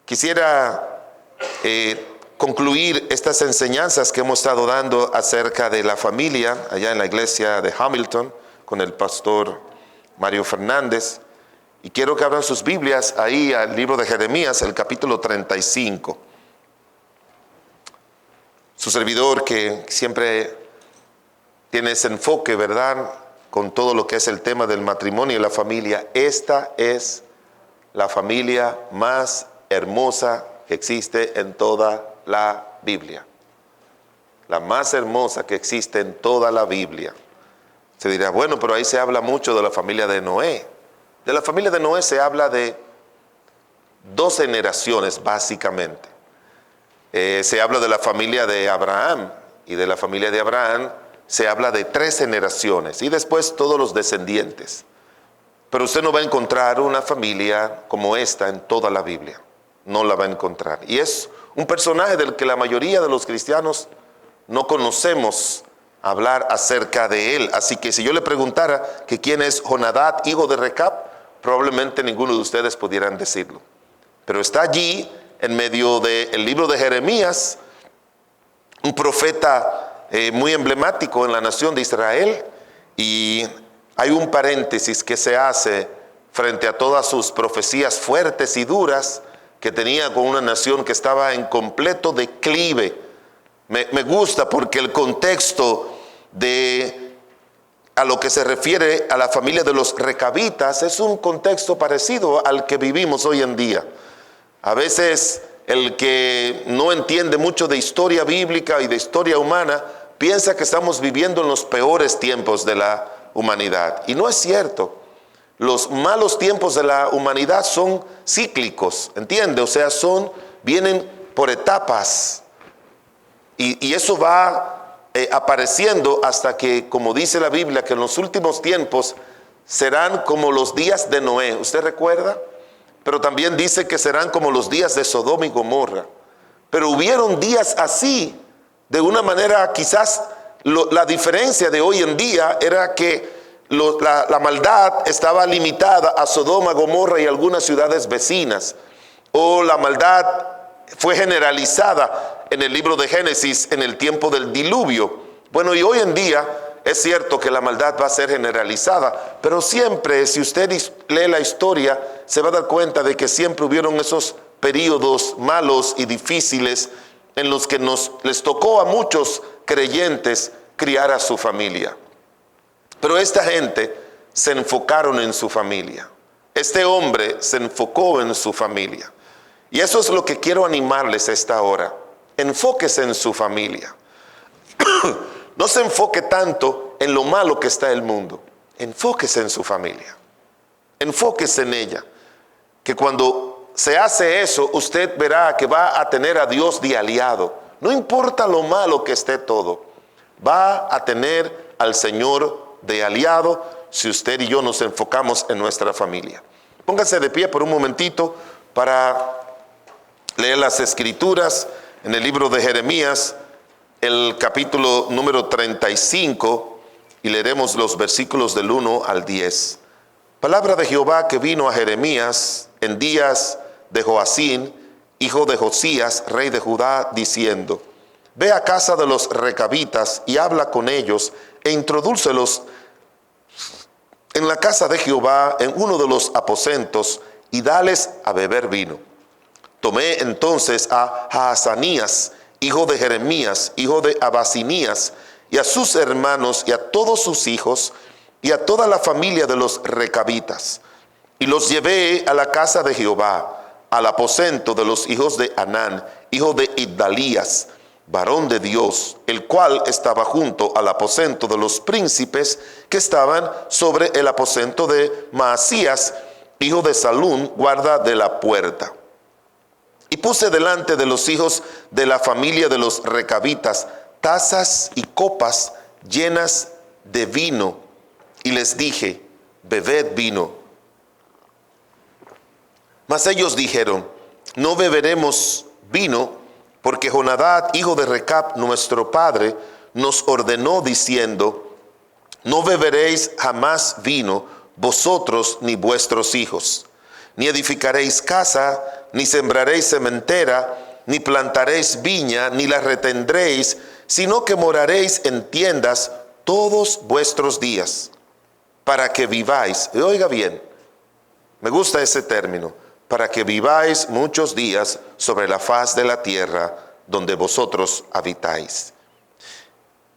Quisiera concluir estas enseñanzas que hemos estado dando acerca de la familia allá en la iglesia de Hamilton con el pastor Mario Fernández. Y quiero que abran sus Biblias ahí al libro de Jeremías, el capítulo 35. Su servidor, que siempre tiene ese enfoque, ¿verdad?, con todo lo que es el tema del matrimonio y la familia. Esta es la familia más hermosa que existe en toda la Biblia. La más hermosa que existe en toda la Biblia. Se dirá, bueno, pero ahí se habla mucho de la familia de Noé. De la familia de Noé se habla de 2 generaciones básicamente. Se habla de la familia de Abraham, y de la familia de Abraham se habla de 3 generaciones y después todos los descendientes. Pero usted no va a encontrar una familia como esta en toda la Biblia. No la va a encontrar. Y es un personaje del que la mayoría de los cristianos no conocemos hablar acerca de él. Así que si yo le preguntara que quién es Jonadab, hijo de Recab, probablemente ninguno de ustedes pudieran decirlo. Pero está allí, en medio del libro de Jeremías, un profeta muy emblemático en la nación de Israel, y hay un paréntesis que se hace frente a todas sus profecías fuertes y duras que tenía con una nación que estaba en completo declive. Me gusta porque el contexto a lo que se refiere a la familia de los recabitas es un contexto parecido al que vivimos hoy en día. A veces el que no entiende mucho de historia bíblica y de historia humana piensa que estamos viviendo en los peores tiempos de la humanidad. Y no es cierto. Los malos tiempos de la humanidad son cíclicos, ¿entiende? O sea, vienen por etapas. Y eso va apareciendo hasta que, como dice la Biblia, que en los últimos tiempos serán como los días de Noé. ¿Usted recuerda? Pero también dice que serán como los días de Sodoma y Gomorra. Pero hubieron días así, de una manera quizás la diferencia de hoy en día era que la maldad estaba limitada a Sodoma, Gomorra y algunas ciudades vecinas, o la maldad fue generalizada en el libro de Génesis en el tiempo del diluvio. Bueno, y hoy en día es cierto que la maldad va a ser generalizada, pero siempre, si usted lee la historia, se va a dar cuenta de que siempre hubieron esos periodos malos y difíciles en los que les tocó a muchos creyentes criar a su familia. Pero esta gente se enfocaron en su familia. Este hombre se enfocó en su familia. Y eso es lo que quiero animarles a esta hora. Enfóquese en su familia. No se enfoque tanto en lo malo que está el mundo. Enfóquese en su familia. Enfóquese en ella. Que cuando se hace eso, usted verá que va a tener a Dios de aliado. No importa lo malo que esté todo. Va a tener al Señor de aliado si usted y yo nos enfocamos en nuestra familia. Póngase de pie por un momentito para leer las escrituras en el libro de Jeremías, el capítulo número 35, y leeremos los versículos del 1 al 10. Palabra de Jehová que vino a Jeremías en días de Joacín, hijo de Josías, rey de Judá, diciendo: Ve a casa de los recabitas y habla con ellos e introdúcelos en la casa de Jehová en uno de los aposentos y dales a beber vino. Tomé entonces a Jaazanías, hijo de Jeremías, hijo de Abasinías, y a sus hermanos y a todos sus hijos y a toda la familia de los recabitas, y los llevé a la casa de Jehová, al aposento de los hijos de Anán, hijo de Igdalías, varón de Dios, el cual estaba junto al aposento de los príncipes que estaban sobre el aposento de Maasías, hijo de Salún, guarda de la puerta. Y puse delante de los hijos de la familia de los recabitas tazas y copas llenas de vino, y les dije: bebed vino. Mas ellos dijeron: no beberemos vino, porque Jonadab, hijo de Recab, nuestro padre, nos ordenó diciendo: no beberéis jamás vino, vosotros ni vuestros hijos, ni edificaréis casa, ni sembraréis sementera, ni plantaréis viña, ni la retendréis, sino que moraréis en tiendas todos vuestros días, para que viváis. Y oiga bien, me gusta ese término: para que viváis muchos días sobre la faz de la tierra donde vosotros habitáis.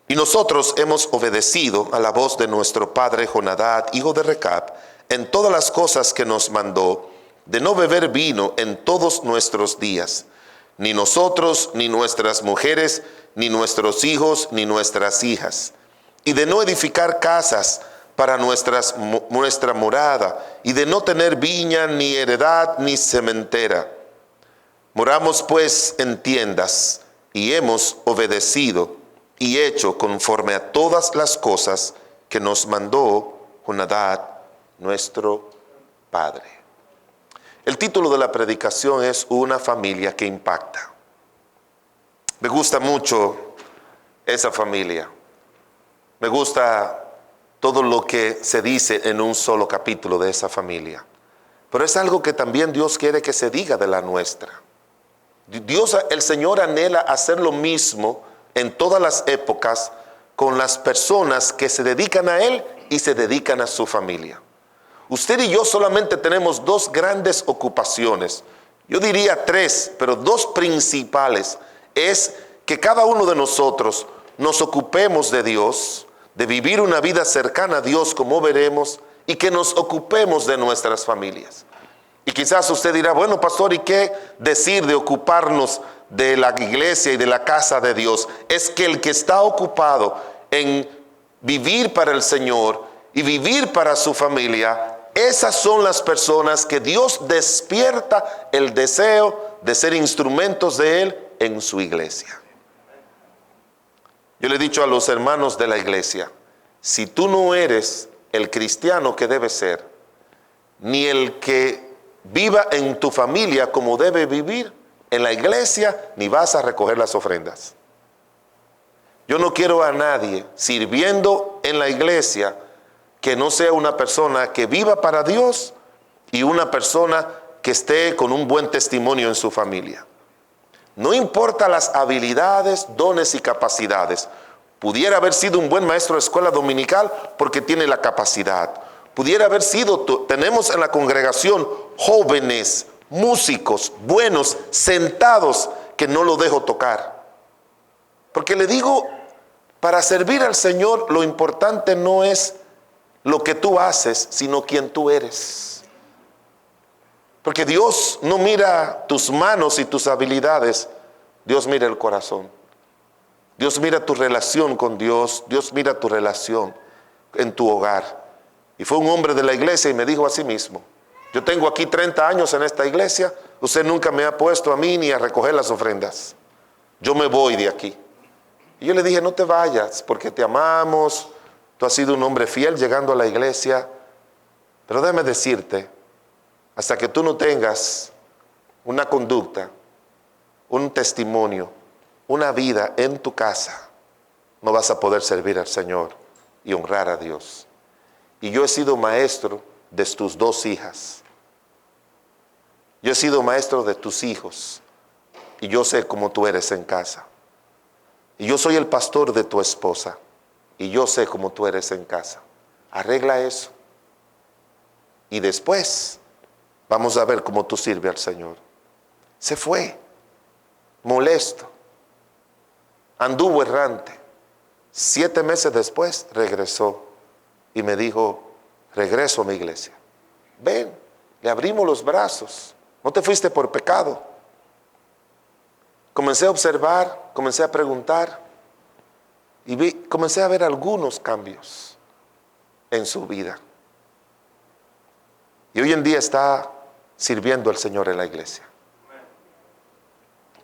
Y nosotros hemos obedecido a la voz de nuestro padre Jonadab, hijo de Recab, en todas las cosas que nos mandó, de no beber vino en todos nuestros días, ni nosotros, ni nuestras mujeres, ni nuestros hijos, ni nuestras hijas, y de no edificar casas para nuestra morada, y de no tener viña, ni heredad, ni sementera. Moramos pues en tiendas, y hemos obedecido y hecho conforme a todas las cosas que nos mandó Jonadab, nuestro padre. El título de la predicación es Una familia que impacta. Me gusta mucho esa familia. Me gusta todo lo que se dice en un solo capítulo de esa familia. Pero es algo que también Dios quiere que se diga de la nuestra. Dios, el Señor, anhela hacer lo mismo en todas las épocas con las personas que se dedican a Él y se dedican a su familia. Usted y yo solamente tenemos dos grandes ocupaciones. Yo diría tres, pero dos principales. Es que cada uno de nosotros nos ocupemos de Dios, de vivir una vida cercana a Dios, como veremos, y que nos ocupemos de nuestras familias. Y quizás usted dirá: bueno, pastor, ¿y qué decir de ocuparnos de la iglesia y de la casa de Dios? Es que el que está ocupado en vivir para el Señor y vivir para su familia, esas son las personas que Dios despierta el deseo de ser instrumentos de Él en su iglesia. Yo le he dicho a los hermanos de la iglesia: si tú no eres el cristiano que debe ser, ni el que viva en tu familia como debe vivir, en la iglesia ni vas a recoger las ofrendas. Yo no quiero a nadie sirviendo en la iglesia que no sea una persona que viva para Dios y una persona que esté con un buen testimonio en su familia. No importa las habilidades, dones y capacidades. Pudiera haber sido un buen maestro de escuela dominical porque tiene la capacidad. Pudiera haber sido, tenemos en la congregación jóvenes, músicos, buenos, sentados, que no lo dejo tocar. Porque le digo, para servir al Señor, lo importante no es lo que tú haces, sino quién tú eres. Porque Dios no mira tus manos y tus habilidades, Dios mira el corazón. Dios mira tu relación con Dios, Dios mira tu relación en tu hogar. Y fue un hombre de la iglesia y me dijo a sí mismo: yo tengo aquí 30 años en esta iglesia, usted nunca me ha puesto a mí ni a recoger las ofrendas. Yo me voy de aquí. Y yo le dije: no te vayas, porque te amamos, tú has sido un hombre fiel llegando a la iglesia, pero déjame decirte, hasta que tú no tengas una conducta, un testimonio, una vida en tu casa, no vas a poder servir al Señor y honrar a Dios. Y yo he sido maestro de tus dos hijas. Yo he sido maestro de tus hijos. Y yo sé cómo tú eres en casa. Y yo soy el pastor de tu esposa. Y yo sé cómo tú eres en casa. Arregla eso. Y después vamos a ver cómo tú sirves al Señor. Se fue, molesto. Anduvo errante. 7 meses después regresó. Y me dijo: regreso a mi iglesia. Ven, le abrimos los brazos. No te fuiste por pecado. Comencé a observar, comencé a preguntar y comencé a ver algunos cambios en su vida. Y hoy en día está sirviendo al Señor en la iglesia.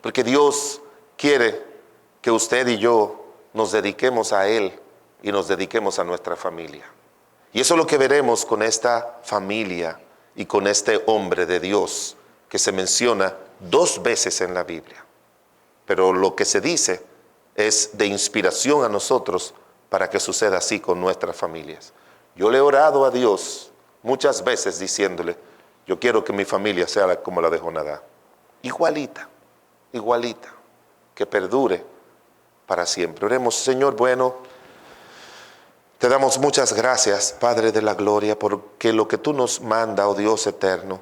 Porque Dios quiere que usted y yo nos dediquemos a Él y nos dediquemos a nuestra familia. Y eso es lo que veremos con esta familia y con este hombre de Dios que se menciona 2 veces en la Biblia. Pero lo que se dice es de inspiración a nosotros para que suceda así con nuestras familias. Yo le he orado a Dios muchas veces diciéndole, yo quiero que mi familia sea como la de Jonadab. Igualita, igualita, que perdure para siempre. Oremos. Señor bueno, te damos muchas gracias, Padre de la gloria, porque lo que tú nos manda, oh Dios eterno,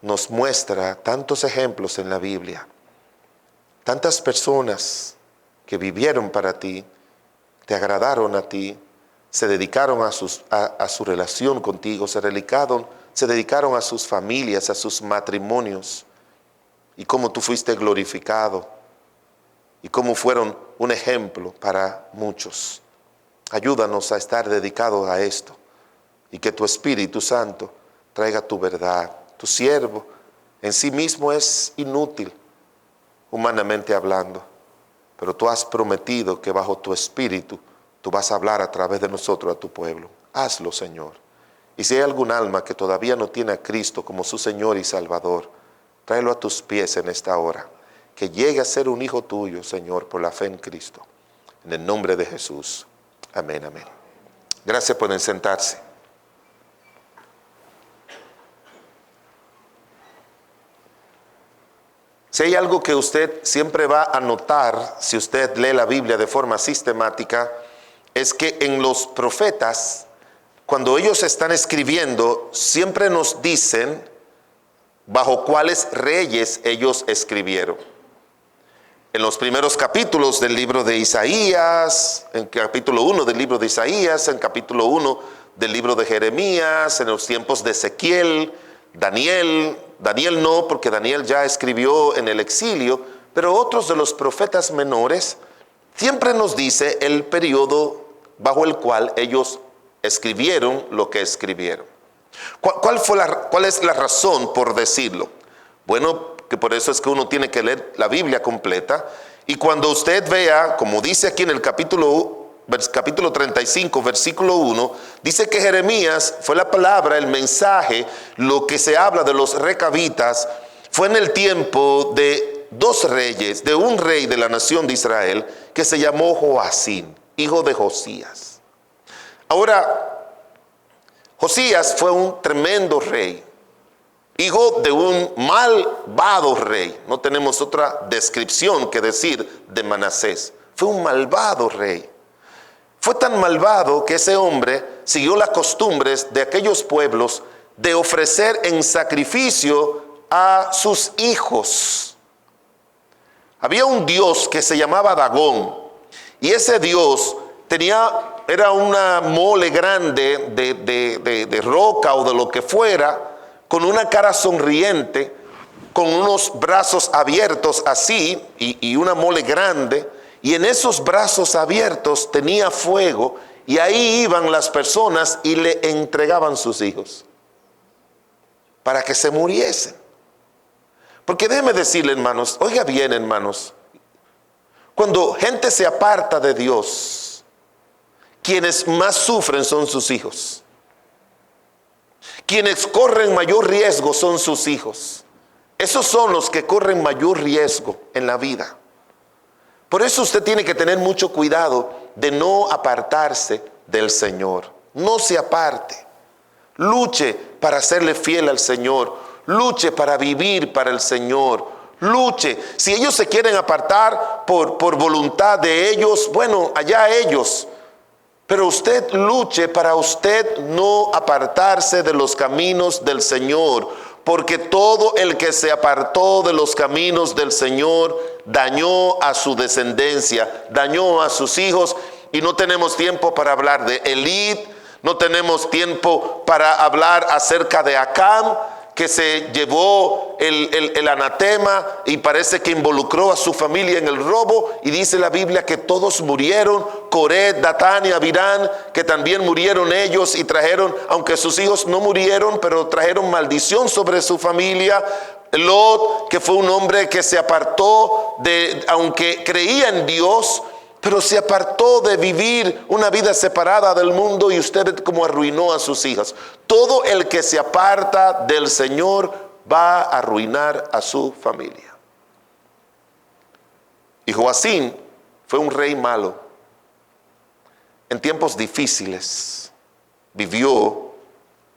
nos muestra tantos ejemplos en la Biblia. Tantas personas que vivieron para ti, te agradaron a ti, se dedicaron a su relación contigo, se dedicaron a sus familias, a sus matrimonios, y cómo tú fuiste glorificado, y cómo fueron un ejemplo para muchos. Ayúdanos a estar dedicados a esto, y que tu Espíritu Santo traiga tu verdad. Tu siervo en sí mismo es inútil, humanamente hablando, pero tú has prometido que bajo tu Espíritu tú vas a hablar a través de nosotros a tu pueblo. Hazlo, Señor. Y si hay algún alma que todavía no tiene a Cristo como su Señor y Salvador, tráelo a tus pies en esta hora, que llegue a ser un hijo tuyo, Señor, por la fe en Cristo. En el nombre de Jesús. Amén, amén. Gracias. Pueden sentarse. Si hay algo que usted siempre va a notar, si usted lee la Biblia de forma sistemática, es que en los profetas, cuando ellos están escribiendo, siempre nos dicen bajo cuáles reyes ellos escribieron. En los primeros capítulos del libro de Isaías, en capítulo 1 del libro de Isaías, en capítulo 1 del libro de Jeremías, en los tiempos de Ezequiel, Daniel no, porque Daniel ya escribió en el exilio, pero otros de los profetas menores siempre nos dice el periodo bajo el cual ellos escribieron lo que escribieron. ¿Cuál es la razón por decirlo? Bueno, que por eso es que uno tiene que leer la Biblia completa, y cuando usted vea, como dice aquí en el capítulo 35, versículo 1, dice que Jeremías fue la palabra, el mensaje, lo que se habla de los recabitas, fue en el tiempo de 2 reyes, de un rey de la nación de Israel, que se llamó Joacim, hijo de Josías. Ahora, Josías fue un tremendo rey, hijo de un malvado rey. No tenemos otra descripción que decir de Manasés. Fue un malvado rey. Fue tan malvado que ese hombre siguió las costumbres de aquellos pueblos de ofrecer en sacrificio a sus hijos. Había un dios que se llamaba Dagón, y ese dios era una mole grande de roca o de lo que fuera, con una cara sonriente, con unos brazos abiertos así, y una mole grande. Y en esos brazos abiertos tenía fuego, y ahí iban las personas y le entregaban sus hijos para que se muriesen. Porque déjeme decirle, hermanos, oiga bien, hermanos, cuando gente se aparta de Dios, quienes más sufren son sus hijos. Quienes corren mayor riesgo son sus hijos. Esos son los que corren mayor riesgo en la vida. Por eso usted tiene que tener mucho cuidado de no apartarse del Señor. No se aparte. Luche para serle fiel al Señor. Luche para vivir para el Señor. Luche. Si ellos se quieren apartar por voluntad de ellos, bueno, allá ellos. Pero usted luche para usted no apartarse de los caminos del Señor. Porque todo el que se apartó de los caminos del Señor dañó a su descendencia, dañó a sus hijos. Y no tenemos tiempo para hablar de Elí, no tenemos tiempo para hablar acerca de Acán, que se llevó el anatema y parece que involucró a su familia en el robo, y dice la Biblia que todos murieron. Coré, Datán y Abirán, que también murieron ellos y trajeron, aunque sus hijos no murieron, pero trajeron maldición sobre su familia. Lot, que fue un hombre que se apartó aunque creía en Dios, pero se apartó de vivir una vida separada del mundo, y usted como arruinó a sus hijas. Todo el que se aparta del Señor va a arruinar a su familia. Y Joacim fue un rey malo. En tiempos difíciles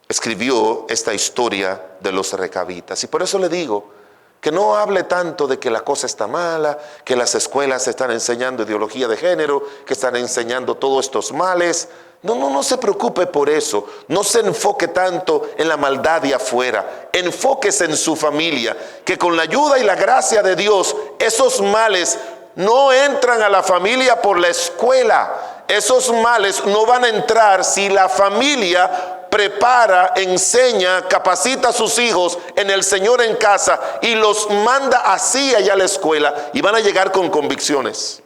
escribió esta historia de los recabitas. Y por eso le digo que no hable tanto de que la cosa está mala, que las escuelas están enseñando ideología de género, que están enseñando todos estos males. No se preocupe por eso. No se enfoque tanto en la maldad de afuera. Enfóquese en su familia, que con la ayuda y la gracia de Dios, esos males no entran a la familia por la escuela. Esos males no van a entrar si la familia prepara, enseña, capacita a sus hijos en el Señor en casa y los manda así allá a la escuela, y van a llegar con convicciones.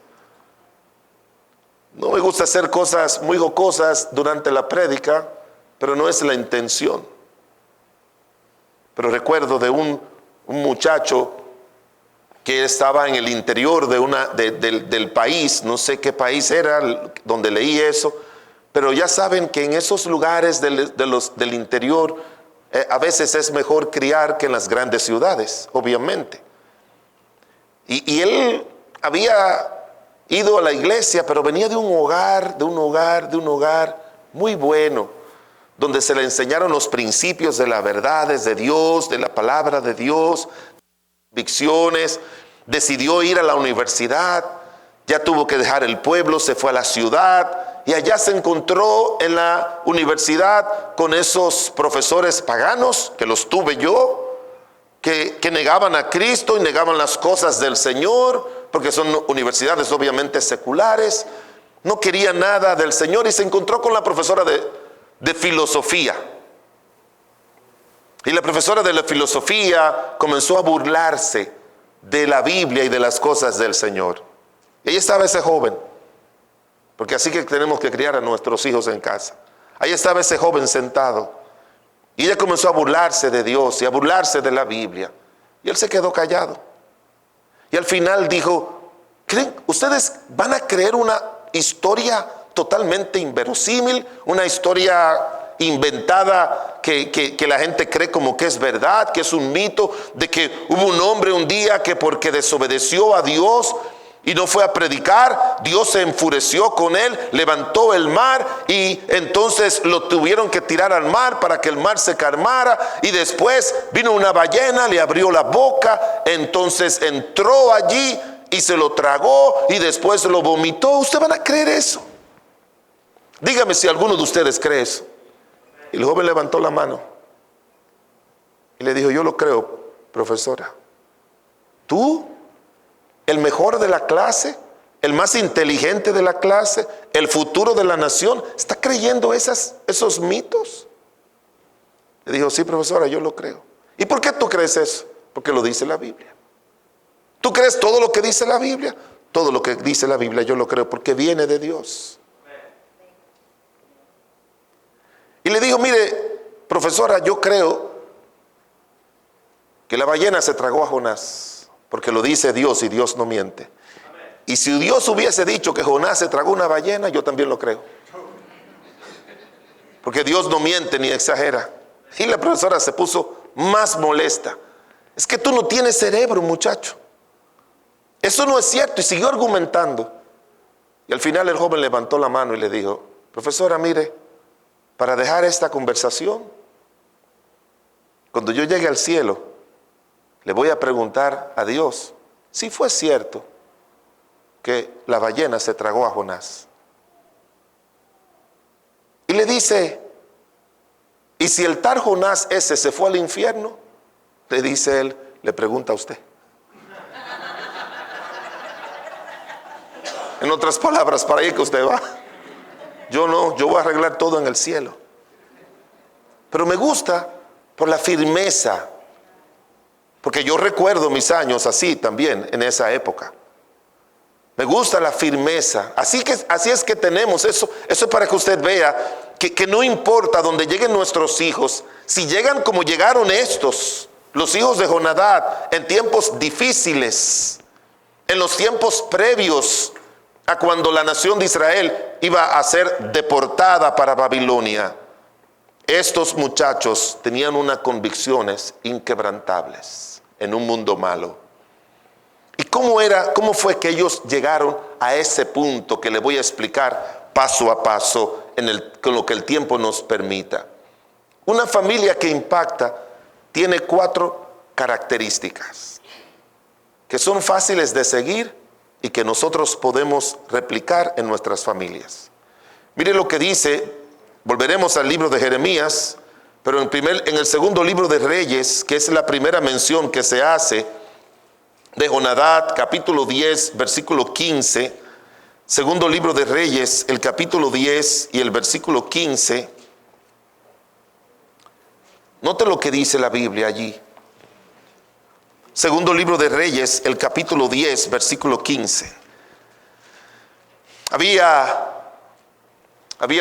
No me gusta hacer cosas muy jocosas durante la prédica, pero no es la intención. Pero recuerdo de un muchacho que estaba en el interior del país, no sé qué país era donde leí eso, pero ya saben que en esos lugares del interior a veces es mejor criar que en las grandes ciudades, obviamente. Y él había ido a la iglesia, pero venía de un hogar muy bueno, donde se le enseñaron los principios de las verdades de Dios, de la palabra de Dios, convicciones. Decidió ir a la universidad, ya tuvo que dejar el pueblo, se fue a la ciudad, y allá se encontró en la universidad con esos profesores paganos, que los tuve yo, que negaban a Cristo y negaban las cosas del Señor, porque son universidades obviamente seculares. No quería nada del Señor, y se encontró con la profesora de filosofía. Y la profesora de la filosofía comenzó a burlarse de la Biblia y de las cosas del Señor. Y ahí estaba ese joven, porque así que tenemos que criar a nuestros hijos en casa. Ahí estaba ese joven sentado, y ella comenzó a burlarse de Dios y a burlarse de la Biblia, y él se quedó callado. Y al final dijo: ¿creen? ¿Ustedes van a creer una historia totalmente inverosímil, una historia inventada que la gente cree como que es verdad, que es un mito, de que hubo un hombre un día que porque desobedeció a Dios y no fue a predicar, Dios se enfureció con él, levantó el mar, y entonces lo tuvieron que tirar al mar para que el mar se calmara, y después vino una ballena, le abrió la boca, entonces entró allí y se lo tragó y después lo vomitó? ¿Ustedes van a creer eso? Dígame si alguno de ustedes cree eso. Y el joven levantó la mano y le dijo: yo lo creo, profesora. ¿Tú? El mejor de la clase, el más inteligente de la clase, el futuro de la nación, ¿está creyendo esos mitos? Le dijo: sí, profesora, yo lo creo. ¿Y por qué tú crees eso? Porque lo dice la Biblia. ¿Tú crees todo lo que dice la Biblia? Todo lo que dice la Biblia yo lo creo, porque viene de Dios. Y le dijo: mire, profesora, yo creo que la ballena se tragó a Jonás, porque lo dice Dios y Dios no miente. Y si Dios hubiese dicho que Jonás se tragó una ballena, yo también lo creo, porque Dios no miente ni exagera. Y la profesora se puso más molesta. Es que tú no tienes cerebro, muchacho. Eso no es cierto. Y siguió argumentando. Y al final el joven levantó la mano y le dijo: profesora, mire, para dejar esta conversación, cuando yo llegue al cielo, le voy a preguntar a Dios si fue cierto que la ballena se tragó a Jonás. Y le dice: ¿y si el tal Jonás ese se fue al infierno? Le dice él, le pregunta a usted. En otras palabras, ¿para ahí que usted va? Yo no, yo voy a arreglar todo en el cielo. Pero me gusta por la firmeza Porque yo recuerdo mis años así también en esa época. Me gusta la firmeza. Así es que tenemos eso. Eso es para que usted vea que no importa dónde lleguen nuestros hijos, si llegan como llegaron estos, los hijos de Jonadab, en tiempos difíciles, en los tiempos previos a cuando la nación de Israel iba a ser deportada para Babilonia. Estos muchachos tenían unas convicciones inquebrantables en un mundo malo. ¿Y cómo fue que ellos llegaron a ese punto que le voy a explicar paso a paso con lo que el tiempo nos permita? Una familia que impacta tiene 4 características que son fáciles de seguir y que nosotros podemos replicar en nuestras familias. Mire lo que dice, volveremos al libro de Jeremías, pero en el segundo libro de Reyes, que es la primera mención que se hace de Jonadab, capítulo 10, versículo 15, segundo libro de Reyes, el capítulo 10 y el versículo 15. Note lo que dice la Biblia allí. Segundo libro de Reyes, el capítulo 10, versículo 15. Había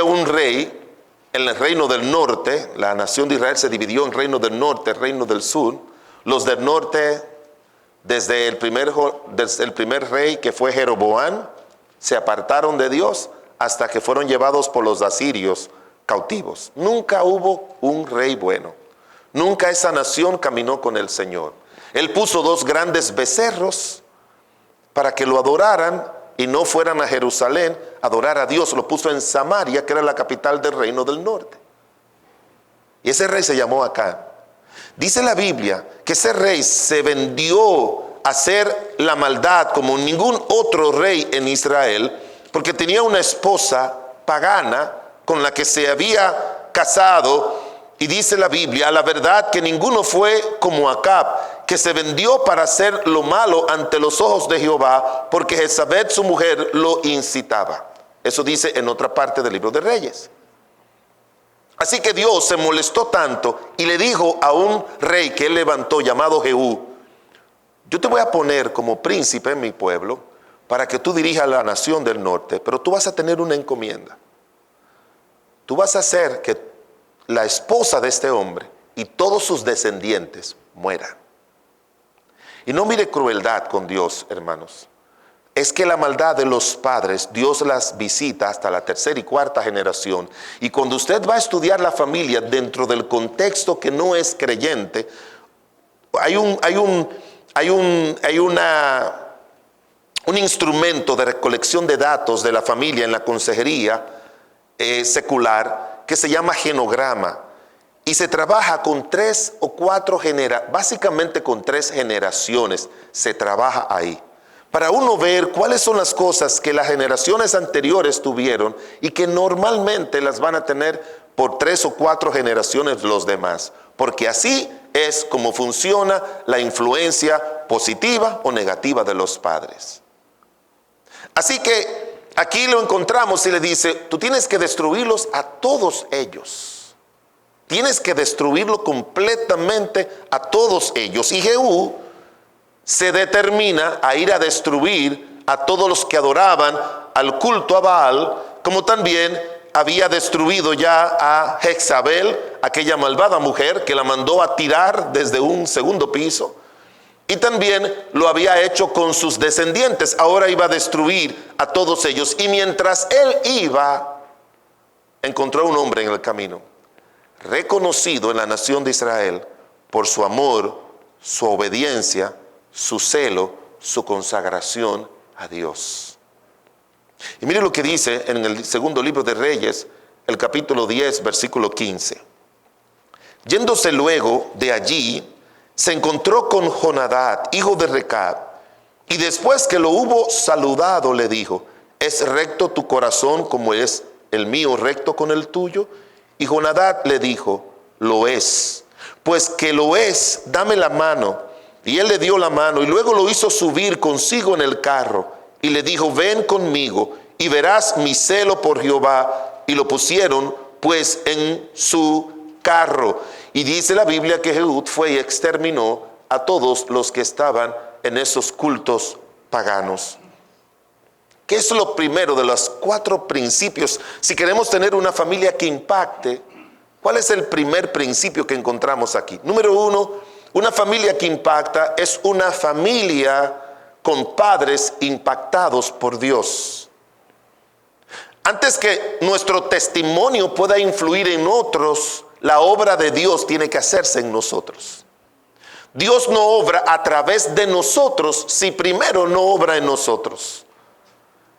un rey en el reino del norte. La nación de Israel se dividió en reino del norte, reino del sur. Los del norte, desde el primer rey que fue Jeroboam, se apartaron de Dios hasta que fueron llevados por los asirios cautivos. Nunca hubo un rey bueno. Nunca esa nación caminó con el Señor. Él puso 2 grandes becerros para que lo adoraran y no fueran a Jerusalén a adorar a Dios. Lo puso en Samaria, que era la capital del reino del norte. Y ese rey se llamó Acán. Dice la Biblia que ese rey se vendió a hacer la maldad como ningún otro rey en Israel, porque tenía una esposa pagana con la que se había casado. Y dice la Biblia, a la verdad que ninguno fue como Acab, que se vendió para hacer lo malo ante los ojos de Jehová, porque Jezabel su mujer lo incitaba. Eso dice en otra parte del libro de Reyes. Así que Dios se molestó tanto y le dijo a un rey que él levantó llamado Jehú: yo te voy a poner como príncipe en mi pueblo para que tú dirijas la nación del norte, pero tú vas a tener una encomienda. Tú vas a hacer que la esposa de este hombre y todos sus descendientes mueran. Y no mire crueldad con Dios, hermanos. Es que la maldad de los padres, Dios las visita hasta la 3ª y 4ª generación. Y cuando usted va a estudiar la familia dentro del contexto que no es creyente, hay un instrumento de recolección de datos de la familia en la consejería secular que se llama genograma, y se trabaja con 3 o 4 básicamente con 3 generaciones se trabaja ahí, para uno ver cuáles son las cosas que las generaciones anteriores tuvieron y que normalmente las van a tener por 3 o 4 generaciones los demás, porque así es como funciona la influencia positiva o negativa de los padres. Así que aquí lo encontramos y le dice: tú tienes que destruirlos a todos ellos. Tienes que destruirlo completamente a todos ellos. Y Jehú se determina a ir a destruir a todos los que adoraban al culto a Baal, como también había destruido ya a Jezabel, aquella malvada mujer que la mandó a tirar desde un 2º piso. Y también lo había hecho con sus descendientes. Ahora iba a destruir a todos ellos. Y mientras él iba, encontró un hombre en el camino, reconocido en la nación de Israel por su amor, su obediencia, su celo, su consagración a Dios. Y mire lo que dice en el segundo libro de Reyes, el capítulo 10, versículo 15. Yéndose luego de allí, se encontró con Jonadab, hijo de Recab, y después que lo hubo saludado, le dijo: ¿es recto tu corazón como es el mío recto con el tuyo? Y Jonadab le dijo: lo es. Pues que lo es, dame la mano. Y él le dio la mano, y luego lo hizo subir consigo en el carro, y le dijo: ven conmigo, y verás mi celo por Jehová. Y lo pusieron pues en su carro. Y dice la Biblia que Jehú fue y exterminó a todos los que estaban en esos cultos paganos. ¿Qué es lo primero de los 4 principios? Si queremos tener una familia que impacte, ¿cuál es el primer principio que encontramos aquí? Número 1, una familia que impacta es una familia con padres impactados por Dios. Antes que nuestro testimonio pueda influir en otros, la obra de Dios tiene que hacerse en nosotros. Dios no obra a través de nosotros si primero no obra en nosotros.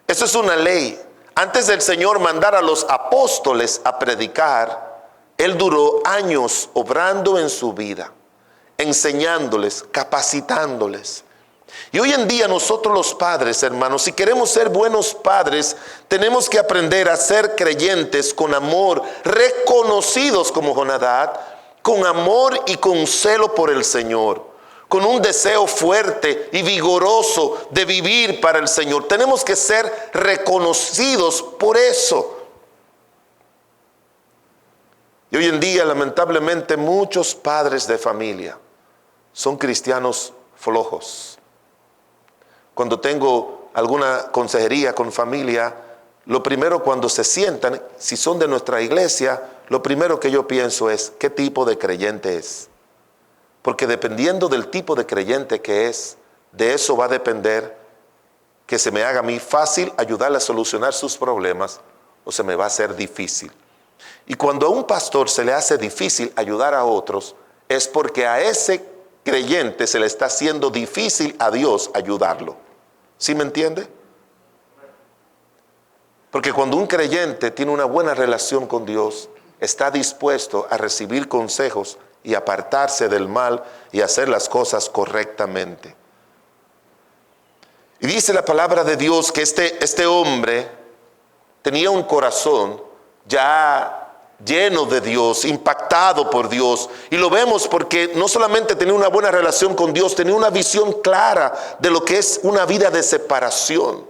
Eso es una ley. Antes del Señor mandar a los apóstoles a predicar, Él duró años obrando en su vida, enseñándoles, capacitándoles. Y hoy en día nosotros los padres, hermanos, si queremos ser buenos padres, tenemos que aprender a ser creyentes con amor, reconocidos como Jonadab, con amor y con celo por el Señor, con un deseo fuerte y vigoroso de vivir para el Señor. Tenemos que ser reconocidos por eso. Y hoy en día, lamentablemente, muchos padres de familia son cristianos flojos. Cuando tengo alguna consejería con familia, lo primero cuando se sientan, si son de nuestra iglesia, lo primero que yo pienso es, ¿qué tipo de creyente es? Porque dependiendo del tipo de creyente que es, de eso va a depender que se me haga a mí fácil ayudarle a solucionar sus problemas o se me va a hacer difícil. Y cuando a un pastor se le hace difícil ayudar a otros, es porque a ese creyente se le está haciendo difícil a Dios ayudarlo. ¿Sí me entiende? Porque cuando un creyente tiene una buena relación con Dios, está dispuesto a recibir consejos y apartarse del mal y hacer las cosas correctamente. Y dice la palabra de Dios que este hombre tenía un corazón ya lleno de Dios, impactado por Dios. Y lo vemos porque no solamente tenía una buena relación con Dios, tenía una visión clara de lo que es una vida de separación.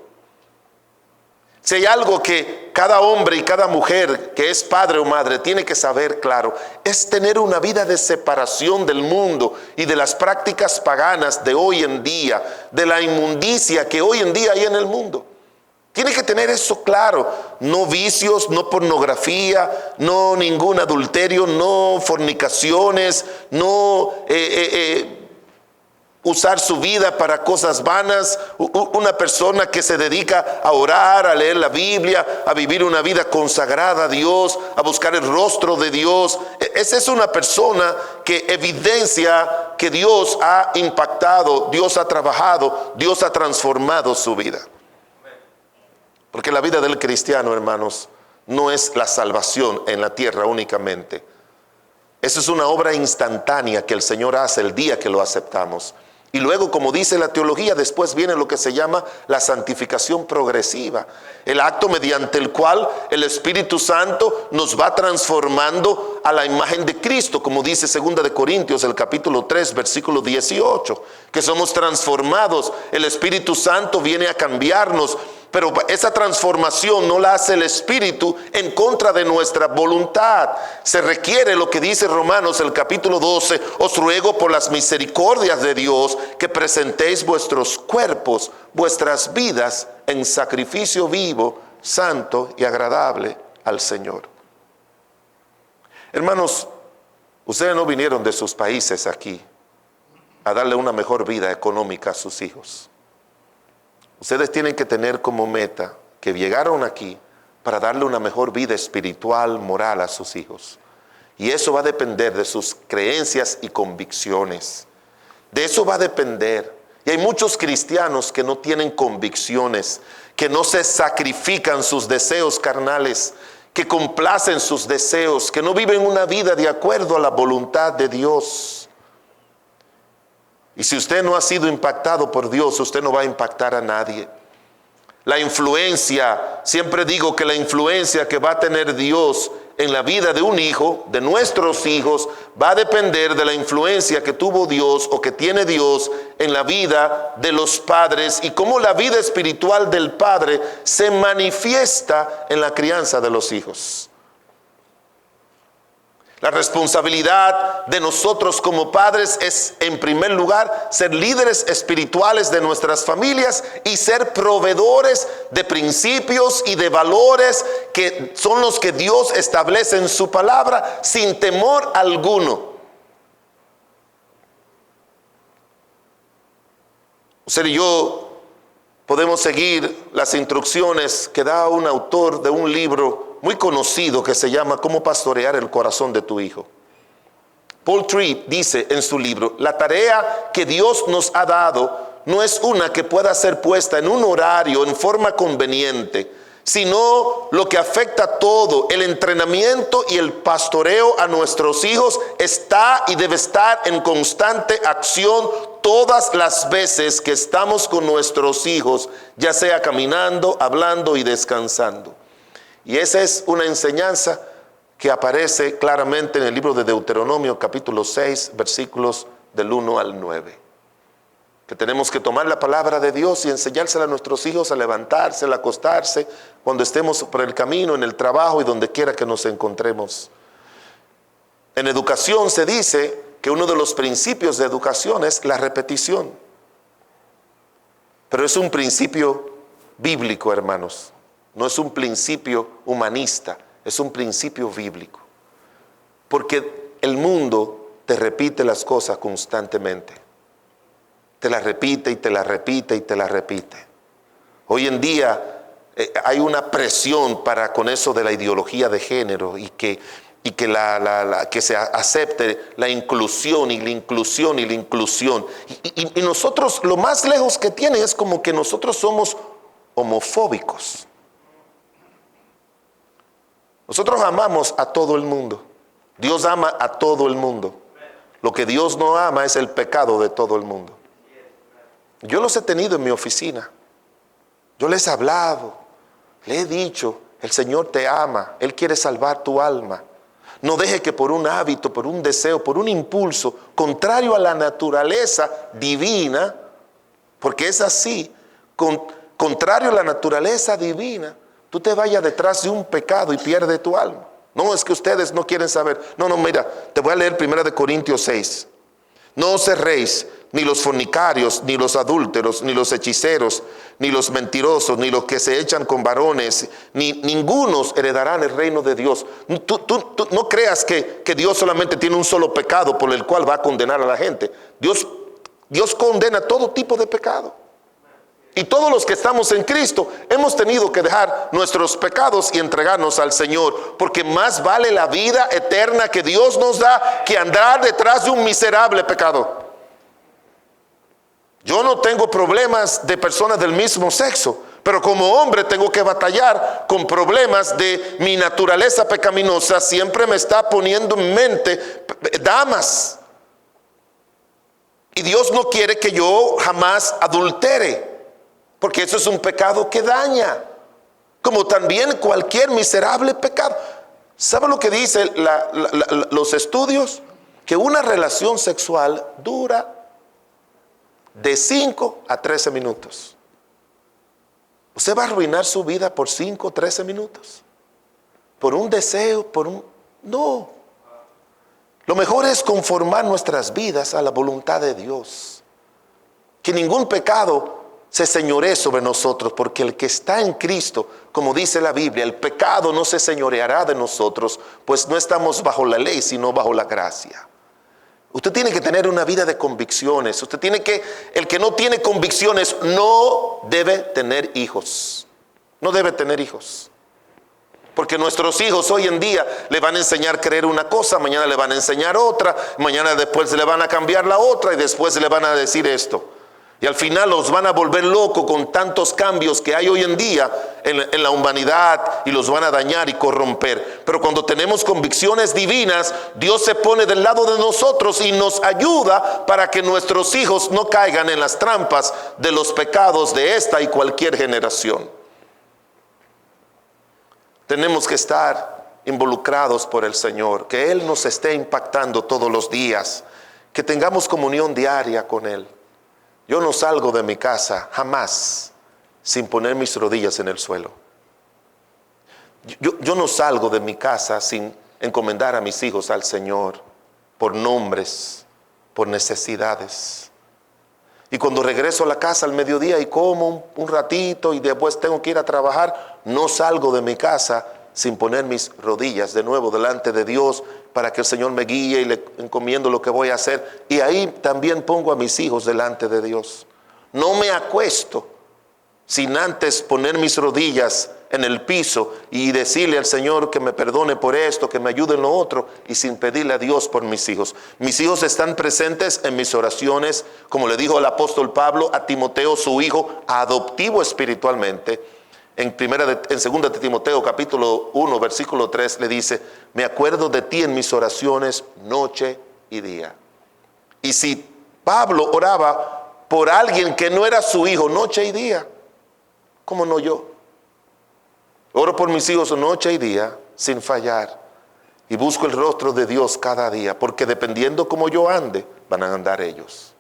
Si hay algo que cada hombre y cada mujer que es padre o madre tiene que saber claro, es tener una vida de separación del mundo y de las prácticas paganas de hoy en día, de la inmundicia que hoy en día hay en el mundo. Tiene que tener eso claro, no vicios, no pornografía, no ningún adulterio, no fornicaciones, no usar su vida para cosas vanas. Una persona que se dedica a orar, a leer la Biblia, a vivir una vida consagrada a Dios, a buscar el rostro de Dios. Esa es una persona que evidencia que Dios ha impactado, Dios ha trabajado, Dios ha transformado su vida. Porque la vida del cristiano, hermanos, no es la salvación en la tierra únicamente. Esa es una obra instantánea que el Señor hace el día que lo aceptamos. Y luego, como dice la teología, después viene lo que se llama la santificación progresiva. El acto mediante el cual el Espíritu Santo nos va transformando a la imagen de Cristo, como dice 2 de Corintios, el capítulo 3, versículo 18, que somos transformados. El Espíritu Santo viene a cambiarnos, pero esa transformación no la hace el Espíritu en contra de nuestra voluntad. Se requiere lo que dice Romanos, el capítulo 12, os ruego por las misericordias de Dios que presentéis vuestros cuerpos, vuestras vidas en sacrificio vivo, santo y agradable al Señor. Hermanos, ustedes no vinieron de sus países aquí a darle una mejor vida económica a sus hijos. Ustedes tienen que tener como meta que llegaron aquí para darle una mejor vida espiritual, moral a sus hijos. Y eso va a depender de sus creencias y convicciones. De eso va a depender. Y hay muchos cristianos que no tienen convicciones, que no se sacrifican sus deseos carnales, que complacen sus deseos, que no viven una vida de acuerdo a la voluntad de Dios. Y si usted no ha sido impactado por Dios, usted no va a impactar a nadie. La influencia, siempre digo que la influencia que va a tener Dios en la vida de un hijo, de nuestros hijos, va a depender de la influencia que tuvo Dios o que tiene Dios en la vida de los padres y cómo la vida espiritual del padre se manifiesta en la crianza de los hijos. La responsabilidad de nosotros como padres es, en primer lugar, ser líderes espirituales de nuestras familias y ser proveedores de principios y de valores que son los que Dios establece en su palabra sin temor alguno. Usted y yo podemos seguir las instrucciones que da un autor de un libro muy conocido que se llama Cómo pastorear el corazón de tu hijo. Paul Tripp dice en su libro: la tarea que Dios nos ha dado no es una que pueda ser puesta en un horario en forma conveniente, sino lo que afecta a todo. El entrenamiento y el pastoreo a nuestros hijos está y debe estar en constante acción todas las veces que estamos con nuestros hijos, ya sea caminando, hablando y descansando. Y esa es una enseñanza que aparece claramente en el libro de Deuteronomio, capítulo 6, versículos del 1 al 9. Que tenemos que tomar la palabra de Dios y enseñársela a nuestros hijos a levantarse, a acostarse, cuando estemos por el camino, en el trabajo y donde quiera que nos encontremos. En educación se dice que uno de los principios de educación es la repetición. Pero es un principio bíblico, hermanos. No es un principio humanista, es un principio bíblico. Porque el mundo te repite las cosas constantemente. Te las repite y te las repite y te las repite. Hoy en día hay una presión con eso de la ideología de género y que que se acepte la inclusión y la inclusión y la inclusión. Y nosotros, lo más lejos que tiene es como que nosotros somos homofóbicos. Nosotros amamos a todo el mundo. Dios ama a todo el mundo. Lo que Dios no ama es el pecado de todo el mundo. Yo los he tenido en mi oficina. Yo les he hablado, le he dicho, el Señor te ama, Él quiere salvar tu alma. No deje que por un hábito, por un deseo, por un impulso contrario a la naturaleza divina, porque es así, contrario a la naturaleza divina, tú te vayas detrás de un pecado y pierdes tu alma. No, es que ustedes no quieren saber. No, mira, te voy a leer 1 Corintios 6. No os erréis, ni los fornicarios, ni los adúlteros, ni los hechiceros, ni los mentirosos, ni los que se echan con varones, ni ningunos heredarán el reino de Dios. Tú no creas que Dios solamente tiene un solo pecado por el cual va a condenar a la gente. Dios condena todo tipo de pecado. Y todos los que estamos en Cristo hemos tenido que dejar nuestros pecados y entregarnos al Señor, porque más vale la vida eterna que Dios nos da que andar detrás de un miserable pecado. Yo no tengo problemas de personas del mismo sexo, pero como hombre tengo que batallar con problemas de mi naturaleza pecaminosa. Siempre me está poniendo en mente damas. Y Dios no quiere que yo jamás adultere, porque eso es un pecado que daña, como también cualquier miserable pecado. ¿Sabe lo que dicen los estudios? Que una relación sexual dura de 5 a 13 minutos. Usted va a arruinar su vida por 5 o 13 minutos. Por un deseo, No. Lo mejor es conformar nuestras vidas a la voluntad de Dios. Que ningún pecado se señoree sobre nosotros, porque el que está en Cristo, como dice la Biblia, el pecado no se señoreará de nosotros, pues no estamos bajo la ley, sino bajo la gracia. Usted tiene que tener una vida de convicciones. El que no tiene convicciones no debe tener hijos. No debe tener hijos. Porque nuestros hijos hoy en día le van a enseñar a creer una cosa, mañana le van a enseñar otra, mañana después le van a cambiar la otra y después le van a decir esto. Y al final los van a volver locos con tantos cambios que hay hoy en día en la humanidad, y los van a dañar y corromper. Pero cuando tenemos convicciones divinas, Dios se pone del lado de nosotros y nos ayuda para que nuestros hijos no caigan en las trampas de los pecados de esta y cualquier generación. Tenemos que estar involucrados por el Señor, que Él nos esté impactando todos los días, que tengamos comunión diaria con Él. Yo no salgo de mi casa jamás sin poner mis rodillas en el suelo. Yo no salgo de mi casa sin encomendar a mis hijos al Señor por nombres, por necesidades. Y cuando regreso a la casa al mediodía y como un ratito y después tengo que ir a trabajar, no salgo de mi casa sin poner mis rodillas de nuevo delante de Dios para que el Señor me guíe y le encomiendo lo que voy a hacer. Y ahí también pongo a mis hijos delante de Dios. No me acuesto sin antes poner mis rodillas en el piso y decirle al Señor que me perdone por esto, que me ayude en lo otro, y sin pedirle a Dios por mis hijos. Mis hijos están presentes en mis oraciones, como le dijo el apóstol Pablo a Timoteo, su hijo adoptivo espiritualmente. En 2 de Timoteo capítulo 1 versículo 3 le dice: me acuerdo de ti en mis oraciones noche y día. Y si Pablo oraba por alguien que no era su hijo noche y día, ¿cómo no yo? Oro por mis hijos noche y día sin fallar, y busco el rostro de Dios cada día, porque dependiendo cómo yo ande, van a andar ellos.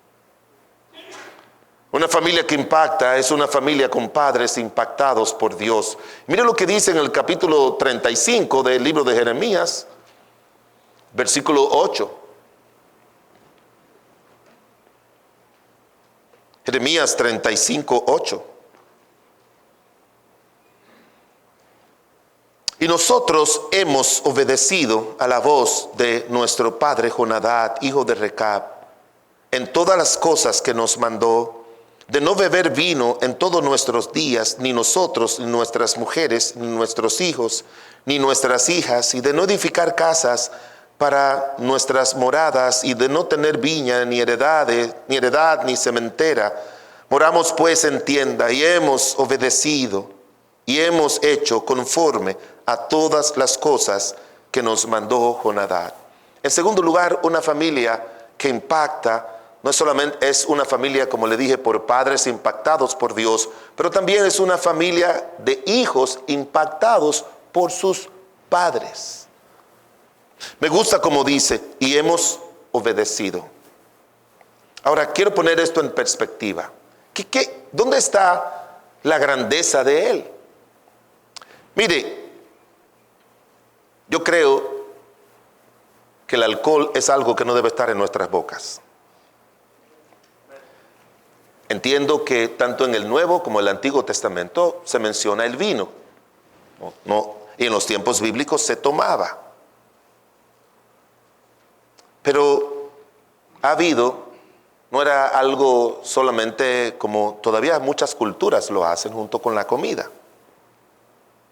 Una familia que impacta es una familia con padres impactados por Dios. Mire lo que dice en el capítulo 35 del libro de Jeremías, versículo 8. Jeremías 35, 8. Y nosotros hemos obedecido a la voz de nuestro padre Jonadab, hijo de Recab, en todas las cosas que nos mandó, de no beber vino en todos nuestros días, ni nosotros, ni nuestras mujeres, ni nuestros hijos, ni nuestras hijas, y de no edificar casas para nuestras moradas, y de no tener viña, ni heredad, ni sementera. Moramos pues en tienda, y hemos obedecido, y hemos hecho conforme a todas las cosas que nos mandó Jonadab. En segundo lugar, una familia que impacta no solamente es una familia, como le dije, por padres impactados por Dios, pero también es una familia de hijos impactados por sus padres. Me gusta como dice, y hemos obedecido. Ahora, quiero poner esto en perspectiva. ¿Dónde está la grandeza de él? Mire, yo creo que el alcohol es algo que no debe estar en nuestras bocas. Entiendo que tanto en el Nuevo como en el Antiguo Testamento se menciona el vino. Y en los tiempos bíblicos se tomaba. Pero ha habido, no era algo solamente como todavía muchas culturas lo hacen junto con la comida.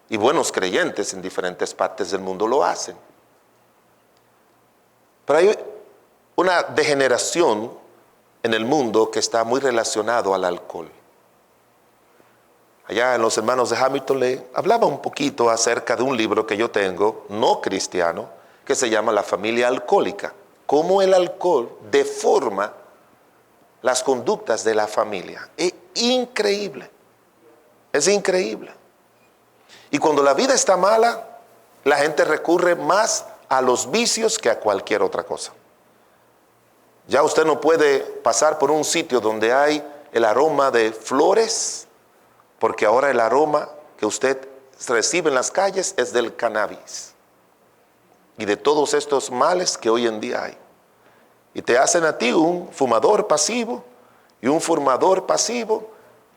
Y buenos creyentes en diferentes partes del mundo lo hacen. Pero hay una degeneración en el mundo que está muy relacionado al alcohol. Allá en los hermanos de Hamilton le hablaba un poquito acerca de un libro que yo tengo, no cristiano, que se llama La familia alcohólica. Cómo el alcohol deforma las conductas de la familia. Es increíble. Es increíble. Y cuando la vida está mala, la gente recurre más a los vicios que a cualquier otra cosa. Ya usted no puede pasar por un sitio donde hay el aroma de flores, porque ahora el aroma que usted recibe en las calles es del cannabis y de todos estos males que hoy en día hay. Y te hacen a ti un fumador pasivo, y un fumador pasivo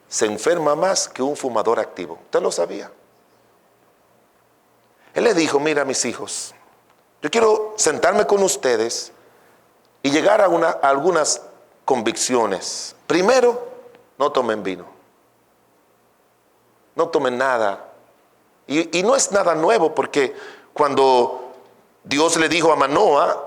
se enferma más que un fumador activo. ¿Usted lo sabía? Él le dijo: mira, mis hijos, yo quiero sentarme con ustedes y llegar a algunas convicciones. Primero, no tomen vino. No tomen nada. Y no es nada nuevo, porque cuando Dios le dijo a Manoa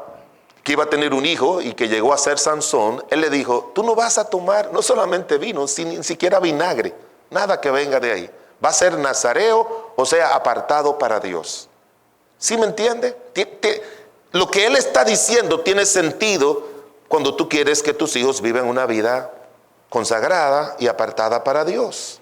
que iba a tener un hijo y que llegó a ser Sansón, él le dijo: tú no vas a tomar no solamente vino, ni siquiera vinagre, nada que venga de ahí. Va a ser nazareo, o sea, apartado para Dios. ¿Sí me entiende? Lo que él está diciendo tiene sentido cuando tú quieres que tus hijos vivan una vida consagrada y apartada para Dios.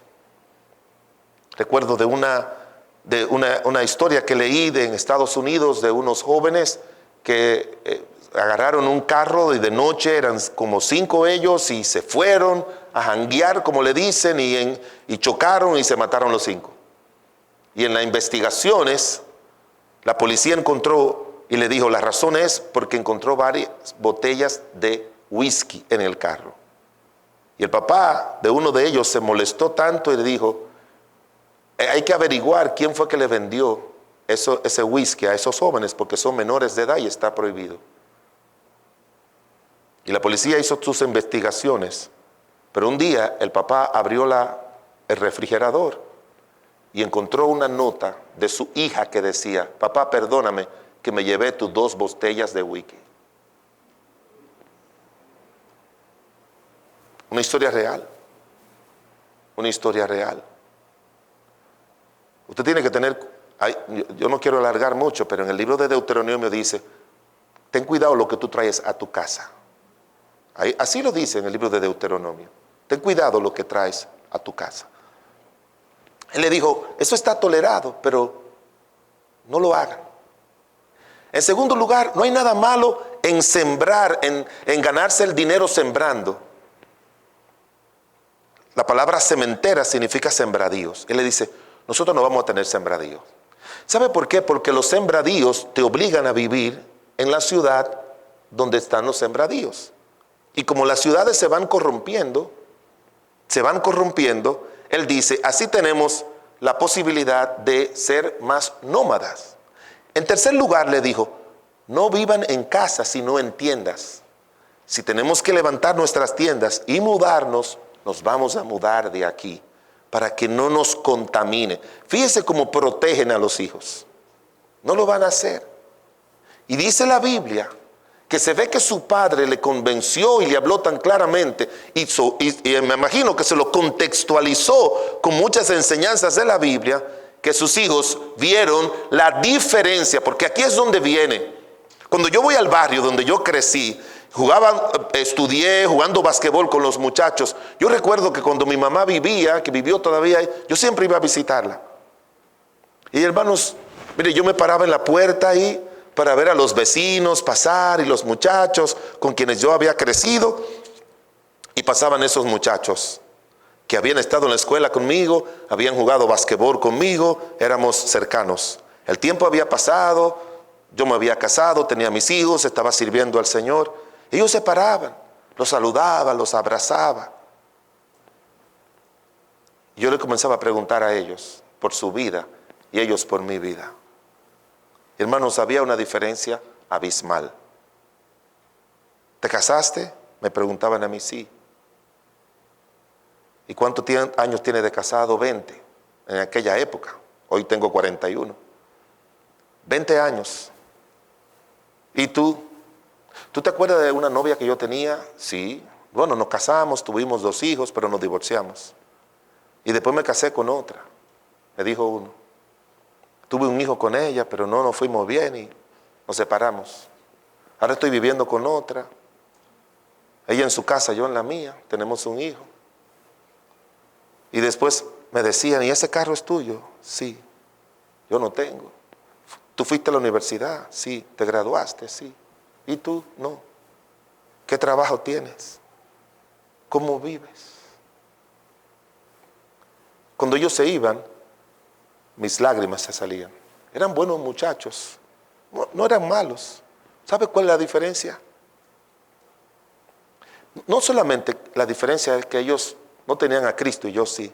Recuerdo de una historia que leí en Estados Unidos de unos jóvenes que agarraron un carro y de noche eran como 5 ellos y se fueron a janguear, como le dicen, y chocaron y se mataron los 5. Y en las investigaciones, la policía encontró y le dijo, la razón es porque encontró varias botellas de whisky en el carro. Y el papá de uno de ellos se molestó tanto y le dijo, hay que averiguar quién fue que le vendió ese whisky a esos jóvenes porque son menores de edad y está prohibido. Y la policía hizo sus investigaciones, pero un día el papá abrió el refrigerador y encontró una nota de su hija que decía, papá, perdóname que me llevé tus 2 botellas de whisky. Una historia real. Una historia real. Usted tiene que tener, yo no quiero alargar mucho, pero en el libro de Deuteronomio dice, ten cuidado lo que tú traes a tu casa. Así lo dice en el libro de Deuteronomio. Ten cuidado lo que traes a tu casa. Él le dijo, eso está tolerado, pero no lo hagan. En segundo lugar, no hay nada malo en sembrar, en ganarse el dinero sembrando. La palabra sementera significa sembradíos. Él le dice, nosotros no vamos a tener sembradíos. ¿Sabe por qué? Porque los sembradíos te obligan a vivir en la ciudad donde están los sembradíos. Y como las ciudades se van corrompiendo, él dice, así tenemos la posibilidad de ser más nómadas. En tercer lugar le dijo, no vivan en casas sino en tiendas. Si tenemos que levantar nuestras tiendas y mudarnos, nos vamos a mudar de aquí para que no nos contamine. Fíjese cómo protegen a los hijos. No lo van a hacer. Y dice la Biblia que se ve que su padre le convenció y le habló tan claramente y me imagino que se lo contextualizó con muchas enseñanzas de la Biblia, que sus hijos vieron la diferencia, porque aquí es donde viene. Cuando yo voy al barrio donde yo crecí, estudié jugando basquetbol con los muchachos. Yo recuerdo que cuando mi mamá vivía, que vivió todavía, yo siempre iba a visitarla. Y hermanos, mire, yo me paraba en la puerta ahí para ver a los vecinos pasar y los muchachos con quienes yo había crecido. Y pasaban esos muchachos que habían estado en la escuela conmigo, habían jugado basquetbol conmigo, éramos cercanos. El tiempo había pasado, yo me había casado, tenía mis hijos, estaba sirviendo al Señor. Ellos se paraban, los saludaba, los abrazaba. Yo le comenzaba a preguntar a ellos por su vida y ellos por mi vida. Hermanos, había una diferencia abismal. ¿Te casaste? Me preguntaban a mí, sí. ¿Y cuántos años tiene de casado? 20. En aquella época. Hoy tengo 41. 20 años. ¿Y tú? ¿Tú te acuerdas de una novia que yo tenía? Sí. Bueno, nos casamos, tuvimos 2 hijos, pero nos divorciamos. Y después me casé con otra. Me dijo uno. Tuve un hijo con ella, pero no nos fuimos bien y nos separamos. Ahora estoy viviendo con otra. Ella en su casa, yo en la mía. Tenemos un hijo. Y después me decían, ¿y ese carro es tuyo? Sí. Yo no tengo. ¿Tú fuiste a la universidad? Sí. ¿Te graduaste? Sí. ¿Y tú? No. ¿Qué trabajo tienes? ¿Cómo vives? Cuando ellos se iban, mis lágrimas se salían. Eran buenos muchachos. No eran malos. ¿Sabe cuál es la diferencia? No solamente la diferencia es que ellos no tenían a Cristo y yo sí.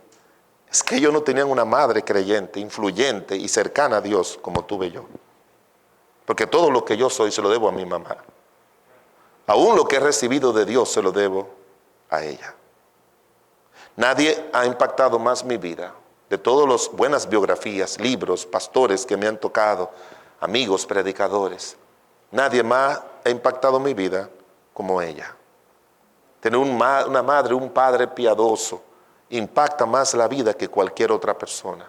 Es que ellos no tenían una madre creyente, influyente y cercana a Dios como tuve yo. Porque todo lo que yo soy se lo debo a mi mamá. Aún lo que he recibido de Dios se lo debo a ella. Nadie ha impactado más mi vida. De todas las buenas biografías, libros, pastores que me han tocado, amigos, predicadores, nadie más ha impactado mi vida como ella. Tener una madre, un padre piadoso, impacta más la vida que cualquier otra persona.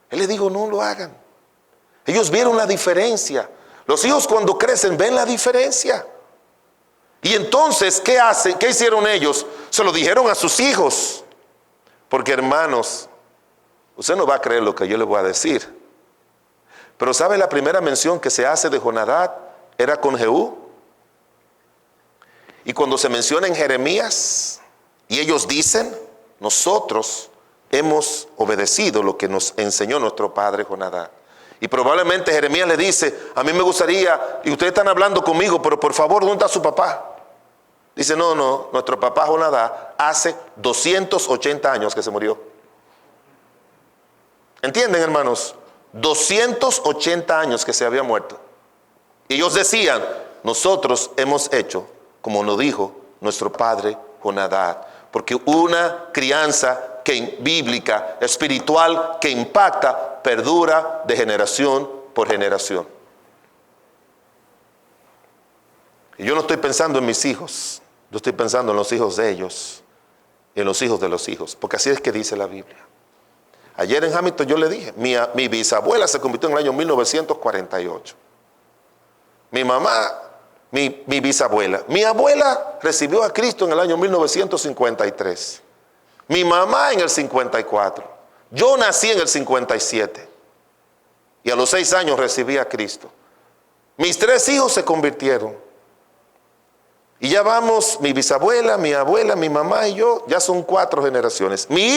Él le dijo, no lo hagan. Ellos vieron la diferencia. Los hijos cuando crecen ven la diferencia. Y entonces, ¿qué hacen? ¿Qué hicieron ellos? Se lo dijeron a sus hijos. Porque hermanos, usted no va a creer lo que yo le voy a decir. Pero ¿sabe la primera mención que se hace de Jonadab? Era con Jehú. Y cuando se menciona en Jeremías, y ellos dicen, nosotros hemos obedecido lo que nos enseñó nuestro padre Jonadab. Y probablemente Jeremías le dice, a mí me gustaría, y ustedes están hablando conmigo, pero por favor, ¿dónde está su papá? Dice, no, nuestro papá Jonadab hace 280 años que se murió. ¿Entienden, hermanos? 280 años que se había muerto. Y ellos decían, nosotros hemos hecho como nos dijo nuestro padre Jonadab. Porque una crianza bíblica, espiritual, que impacta, perdura de generación por generación. Y yo no estoy pensando en mis hijos, yo estoy pensando en los hijos de ellos, y en los hijos de los hijos, porque así es que dice la Biblia. Ayer en Hamilton yo le dije, mi bisabuela se convirtió en el año 1948. Mi mamá, mi bisabuela, mi abuela recibió a Cristo en el año 1953. Mi mamá en el 54. Yo nací en el 57. Y a los 6 años recibí a Cristo. Mis 3 hijos se convirtieron. Y ya vamos, mi bisabuela, mi abuela, mi mamá y yo, ya son 4 generaciones. Mis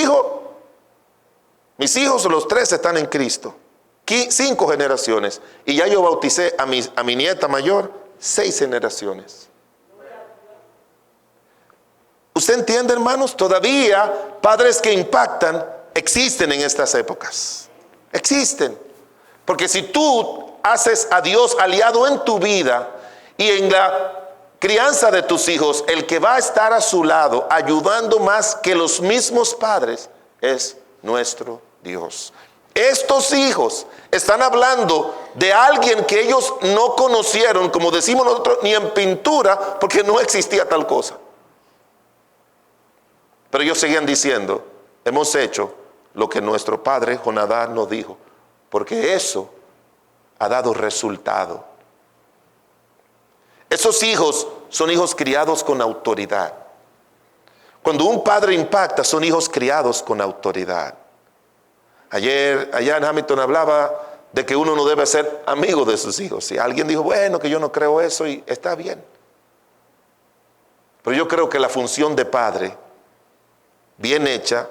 hijos, los 3 están en Cristo. 5 generaciones. Y ya yo bauticé a mi nieta mayor 6 generaciones. ¿Usted entiende, hermanos? Todavía padres que impactan existen en estas épocas. Existen. Porque si tú haces a Dios aliado en tu vida y en la crianza de tus hijos, el que va a estar a su lado ayudando más que los mismos padres es nuestro Dios. Estos hijos están hablando de alguien que ellos no conocieron, como decimos nosotros, ni en pintura, porque no existía tal cosa. Pero ellos seguían diciendo, hemos hecho lo que nuestro padre Jonadab nos dijo, porque eso ha dado resultado. Esos hijos son hijos criados con autoridad. Cuando un padre impacta, son hijos criados con autoridad. Ayer, allá en Hamilton hablaba de que uno no debe ser amigo de sus hijos. Si alguien dijo, bueno, que yo no creo eso, y está bien. Pero yo creo que la función de padre, bien hecha,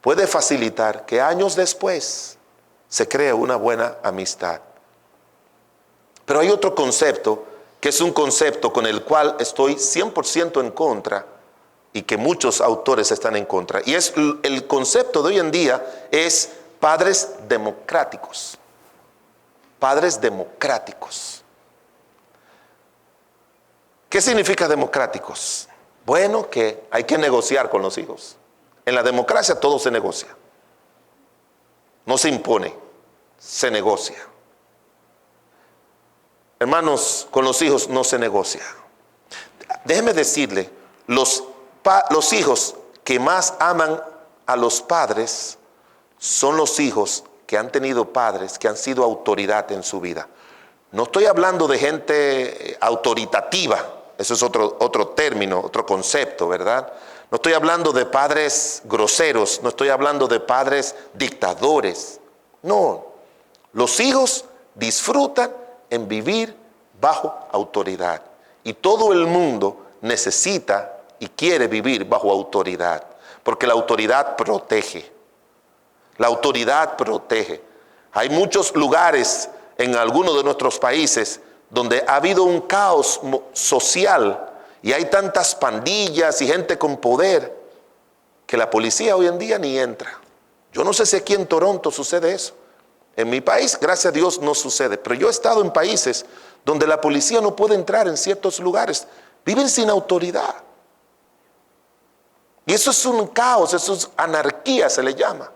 puede facilitar que años después se cree una buena amistad. Pero hay otro concepto, que es un concepto con el cual estoy 100% en contra, y que muchos autores están en contra. Y es el concepto de hoy en día es padres democráticos. Padres democráticos. ¿Qué significa democráticos? Bueno, que hay que negociar con los hijos. En la democracia todo se negocia. No se impone, se negocia. Hermanos, con los hijos no se negocia. Déjeme decirle, los hijos que más aman a los padres son los hijos que han tenido padres que han sido autoridad en su vida. No estoy hablando de gente autoritativa, eso es otro término, otro concepto, ¿verdad? No estoy hablando de padres groseros, no estoy hablando de padres dictadores. No, los hijos disfrutan en vivir bajo autoridad. Y todo el mundo necesita y quiere vivir bajo autoridad, porque la autoridad protege. La autoridad protege. Hay muchos lugares en algunos de nuestros países donde ha habido un caos social y hay tantas pandillas y gente con poder que la policía hoy en día ni entra. Yo no sé si aquí en Toronto sucede eso. En mi país, gracias a Dios, no sucede. Pero yo he estado en países donde la policía no puede entrar en ciertos lugares. Viven sin autoridad. Y eso es un caos, eso es anarquía, se le llama.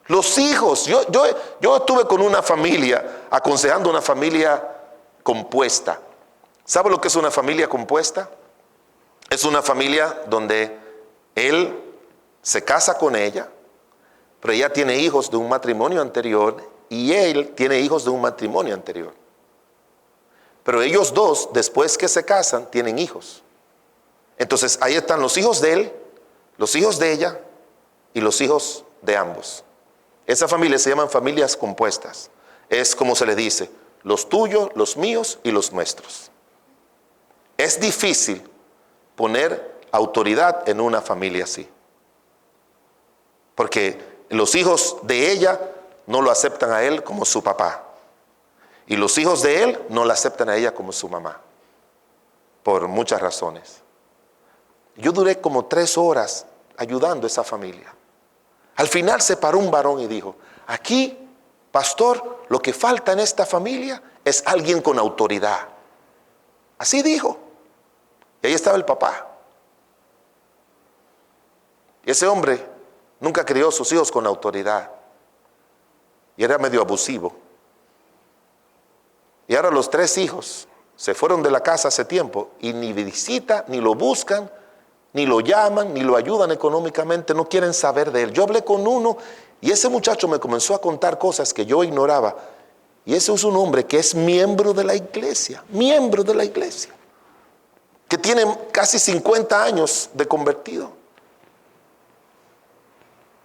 Los hijos, yo estuve con una familia, aconsejando una familia compuesta. ¿Sabe lo que es una familia compuesta? Es una familia donde él se casa con ella, pero ella tiene hijos de un matrimonio anterior y él tiene hijos de un matrimonio anterior. Pero ellos dos, después que se casan, tienen hijos. Entonces ahí están los hijos de él, los hijos de ella y los hijos de ambos. Esa familia se llaman familias compuestas. Es como se le dice, los tuyos, los míos y los nuestros. Es difícil poner autoridad en una familia así. Porque los hijos de ella no lo aceptan a él como su papá. Y los hijos de él no la aceptan a ella como su mamá. Por muchas razones. Yo duré como 3 horas ayudando a esa familia. Al final se paró un varón y dijo: aquí, pastor, lo que falta en esta familia es alguien con autoridad. Así dijo. Y ahí estaba el papá. Y ese hombre nunca crió a sus hijos con autoridad. Y era medio abusivo. Y ahora los 3 hijos se fueron de la casa hace tiempo y ni visita, ni lo buscan, ni lo llaman, ni lo ayudan económicamente, no quieren saber de él. Yo hablé con uno y ese muchacho me comenzó a contar cosas que yo ignoraba. Y ese es un hombre que es miembro de la iglesia, que tiene casi 50 años de convertido.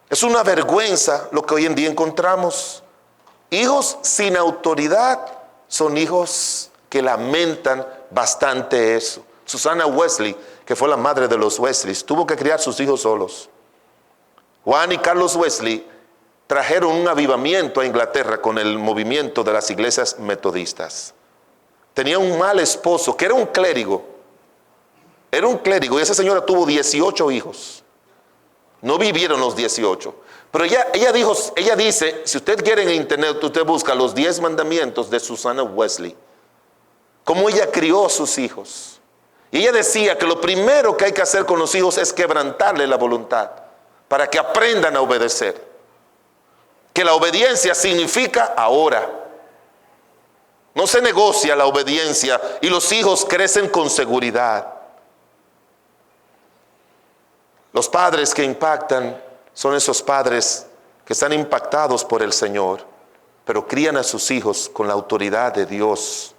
Es una vergüenza lo que hoy en día encontramos. Hijos sin autoridad son hijos que lamentan bastante eso. Susana Wesley, que fue la madre de los Wesleys, tuvo que criar sus hijos solos. Juan y Carlos Wesley trajeron un avivamiento a Inglaterra con el movimiento de las iglesias metodistas. Tenía un mal esposo que era un clérigo. Era un clérigo y esa señora tuvo 18 hijos. No vivieron los 18. Pero ella dice, si usted quiere en internet, usted busca los 10 mandamientos de Susana Wesley. Cómo ella crió a sus hijos. Y ella decía que lo primero que hay que hacer con los hijos es quebrantarle la voluntad para que aprendan a obedecer. Que la obediencia significa ahora. No se negocia la obediencia y los hijos crecen con seguridad. Los padres que impactan son esos padres que están impactados por el Señor, pero crían a sus hijos con la autoridad de Dios.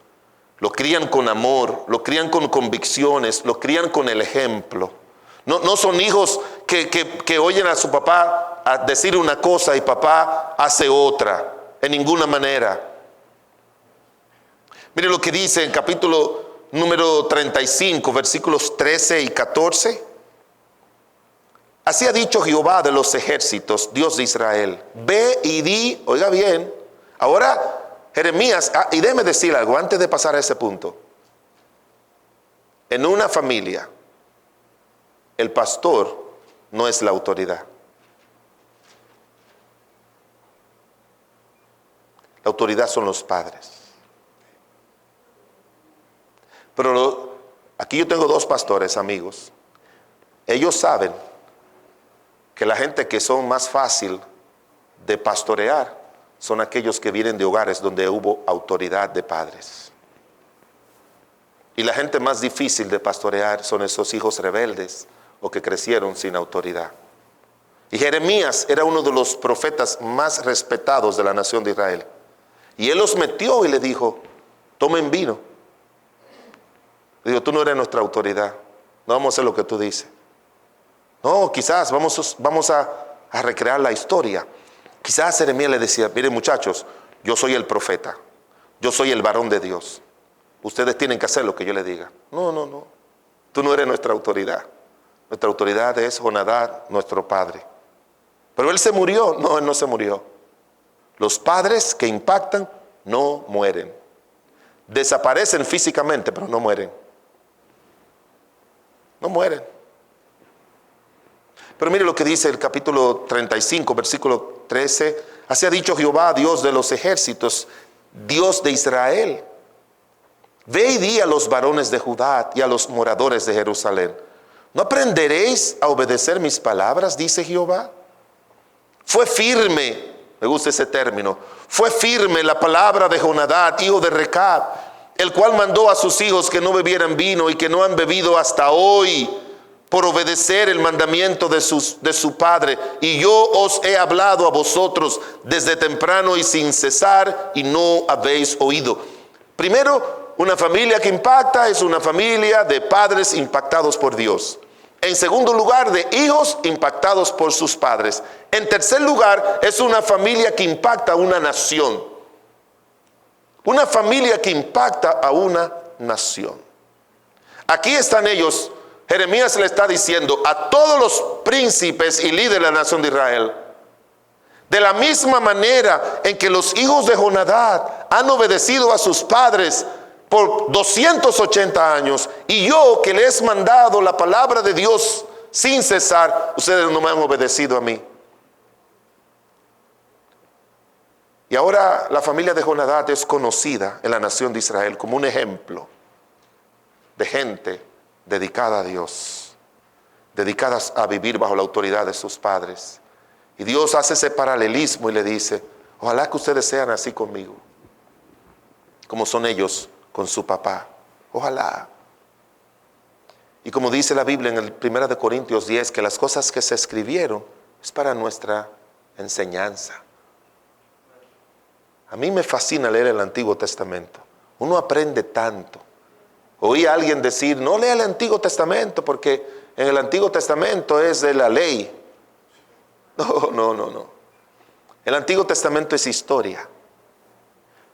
Lo crían con amor, lo crían con convicciones, lo crían con el ejemplo. No son hijos que oyen a su papá a decir una cosa y papá hace otra, en ninguna manera. Mire lo que dice en capítulo número 35, versículos 13 y 14. Así ha dicho Jehová de los ejércitos, Dios de Israel: ve y di, oiga bien, ahora Jeremías, y déjeme decir algo antes de pasar a ese punto. En una familia, el pastor no es la autoridad. La autoridad son los padres. Pero aquí yo tengo 2 pastores, amigos. Ellos saben que la gente que son más fácil de pastorear son aquellos que vienen de hogares donde hubo autoridad de padres. Y la gente más difícil de pastorear son esos hijos rebeldes o que crecieron sin autoridad. Y Jeremías era uno de los profetas más respetados de la nación de Israel. Y él los metió y le dijo: tomen vino. Le dijo: tú no eres nuestra autoridad, no vamos a hacer lo que tú dices. No, quizás vamos a recrear la historia. Quizás Jeremías le decía: miren muchachos, yo soy el profeta, yo soy el varón de Dios. Ustedes tienen que hacer lo que yo les diga. No, tú no eres nuestra autoridad. Nuestra autoridad es Jonadab, nuestro padre. Pero él se murió. No, él no se murió. Los padres que impactan no mueren. Desaparecen físicamente, pero no mueren. No mueren. Pero mire lo que dice el capítulo 35, versículo 13. Así ha dicho Jehová, Dios de los ejércitos, Dios de Israel: ve y di a los varones de Judá y a los moradores de Jerusalén: ¿no aprenderéis a obedecer mis palabras? Dice Jehová. Fue firme, me gusta ese término, fue firme la palabra de Jonadab, hijo de Recab, el cual mandó a sus hijos que no bebieran vino y que no han bebido hasta hoy, por obedecer el mandamiento de su padre. Y yo os he hablado a vosotros desde temprano y sin cesar, y no habéis oído. Primero, una familia que impacta es una familia de padres impactados por Dios. En segundo lugar, de hijos impactados por sus padres. En tercer lugar, es una familia que impacta a una nación. Una familia que impacta a una nación. Aquí están ellos. Jeremías le está diciendo a todos los príncipes y líderes de la nación de Israel: De la misma manera en que los hijos de Jonadab han obedecido a sus padres por 280 años, y yo que les he mandado la palabra de Dios sin cesar, ustedes no me han obedecido a mí. Y ahora la familia de Jonadab es conocida en la nación de Israel como un ejemplo de gente dedicada a Dios, dedicadas a vivir bajo la autoridad de sus padres. Y Dios hace ese paralelismo y le dice: ojalá que ustedes sean así conmigo, como son ellos con su papá. Ojalá. Y como dice la Biblia en el 1 Corintios 10, que las cosas que se escribieron es para nuestra enseñanza. A mí me fascina leer el Antiguo Testamento. Uno aprende tanto. Oí a alguien decir: no lea el Antiguo Testamento porque en el Antiguo Testamento es de la ley. No. El Antiguo Testamento es historia.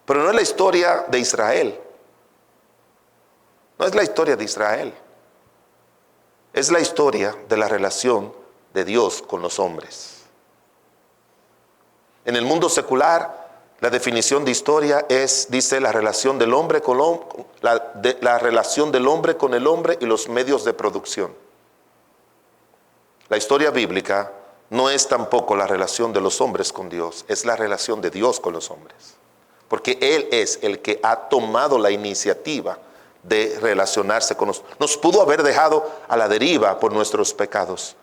Pero no es la historia de Israel. No es la historia de Israel. Es la historia de la relación de Dios con los hombres. En el mundo secular, la definición de historia es, dice, la relación del hombre con la relación del hombre con el hombre y los medios de producción. La historia bíblica no es tampoco la relación de los hombres con Dios, es la relación de Dios con los hombres. Porque Él es el que ha tomado la iniciativa de relacionarse con nosotros. Nos pudo haber dejado a la deriva por nuestros pecados,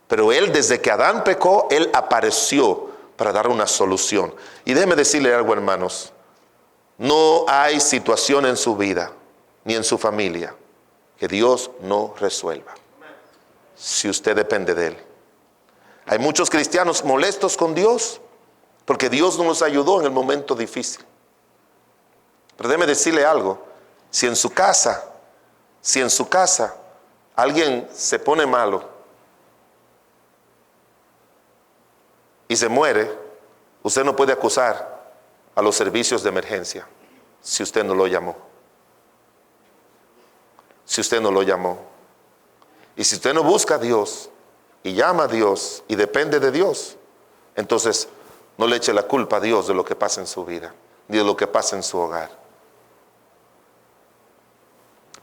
pero Él, desde que Adán pecó, Él apareció para dar una solución. Y déjeme decirle algo, hermanos: no hay situación en su vida ni en su familia que Dios no resuelva, si usted depende de Él. Hay muchos cristianos molestos con Dios porque Dios no nos ayudó en el momento difícil. Pero déjeme decirle algo: si en su casa alguien se pone malo y se muere, usted no puede acusar a los servicios de emergencia si usted no lo llamó. Si usted no lo llamó. Y si usted no busca a Dios y llama a Dios y depende de Dios, entonces no le eche la culpa a Dios de lo que pasa en su vida, ni de lo que pasa en su hogar.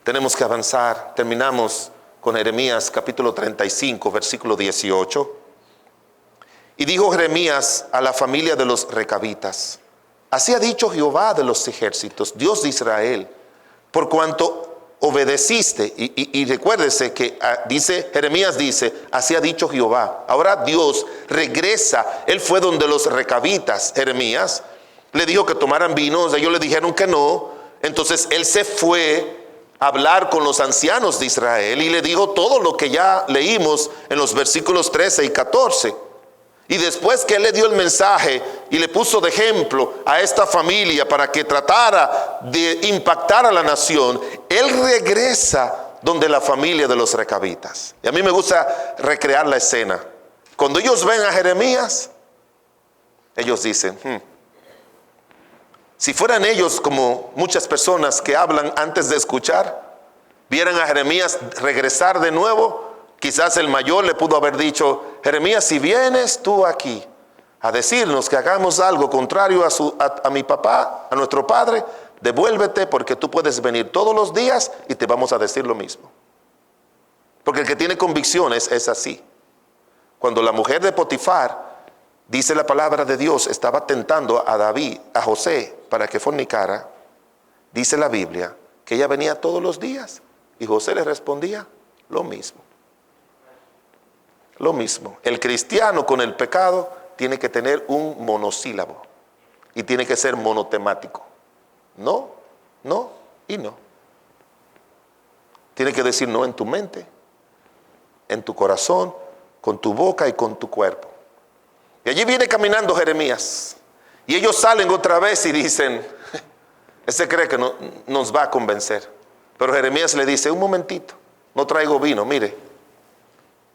Tenemos que avanzar. Terminamos con Jeremías capítulo 35, versículo 18. Y dijo Jeremías a la familia de los recabitas: así ha dicho Jehová de los ejércitos, Dios de Israel, por cuanto obedeciste. Y recuérdese que Jeremías dice: así ha dicho Jehová. Ahora Dios regresa. Él fue donde los recabitas, Jeremías, le dijo que tomaran vino. Ellos le dijeron que no. Entonces él se fue a hablar con los ancianos de Israel y le dijo todo lo que ya leímos en los versículos 13 y 14. Y después que él le dio el mensaje y le puso de ejemplo a esta familia para que tratara de impactar a la nación, él regresa donde la familia de los recabitas. Y a mí me gusta recrear la escena. Cuando ellos ven a Jeremías, ellos dicen: si fueran ellos como muchas personas que hablan antes de escuchar, vieran a Jeremías regresar de nuevo, quizás el mayor le pudo haber dicho: Jeremías, si vienes tú aquí a decirnos que hagamos algo contrario a mi papá, a nuestro padre, devuélvete, porque tú puedes venir todos los días y te vamos a decir lo mismo. Porque el que tiene convicciones es así. Cuando la mujer de Potifar, dice la palabra de Dios, estaba tentando a José para que fornicara, dice la Biblia que ella venía todos los días y José le respondía lo mismo. Lo mismo. El cristiano con el pecado tiene que tener un monosílabo y tiene que ser monotemático. No, no y no. Tiene que decir no en tu mente, en tu corazón, con tu boca y con tu cuerpo. Y allí viene caminando Jeremías. Y ellos salen otra vez y dicen: ese cree que nos va a convencer. Pero Jeremías le dice: un momentito, no traigo vino, mire,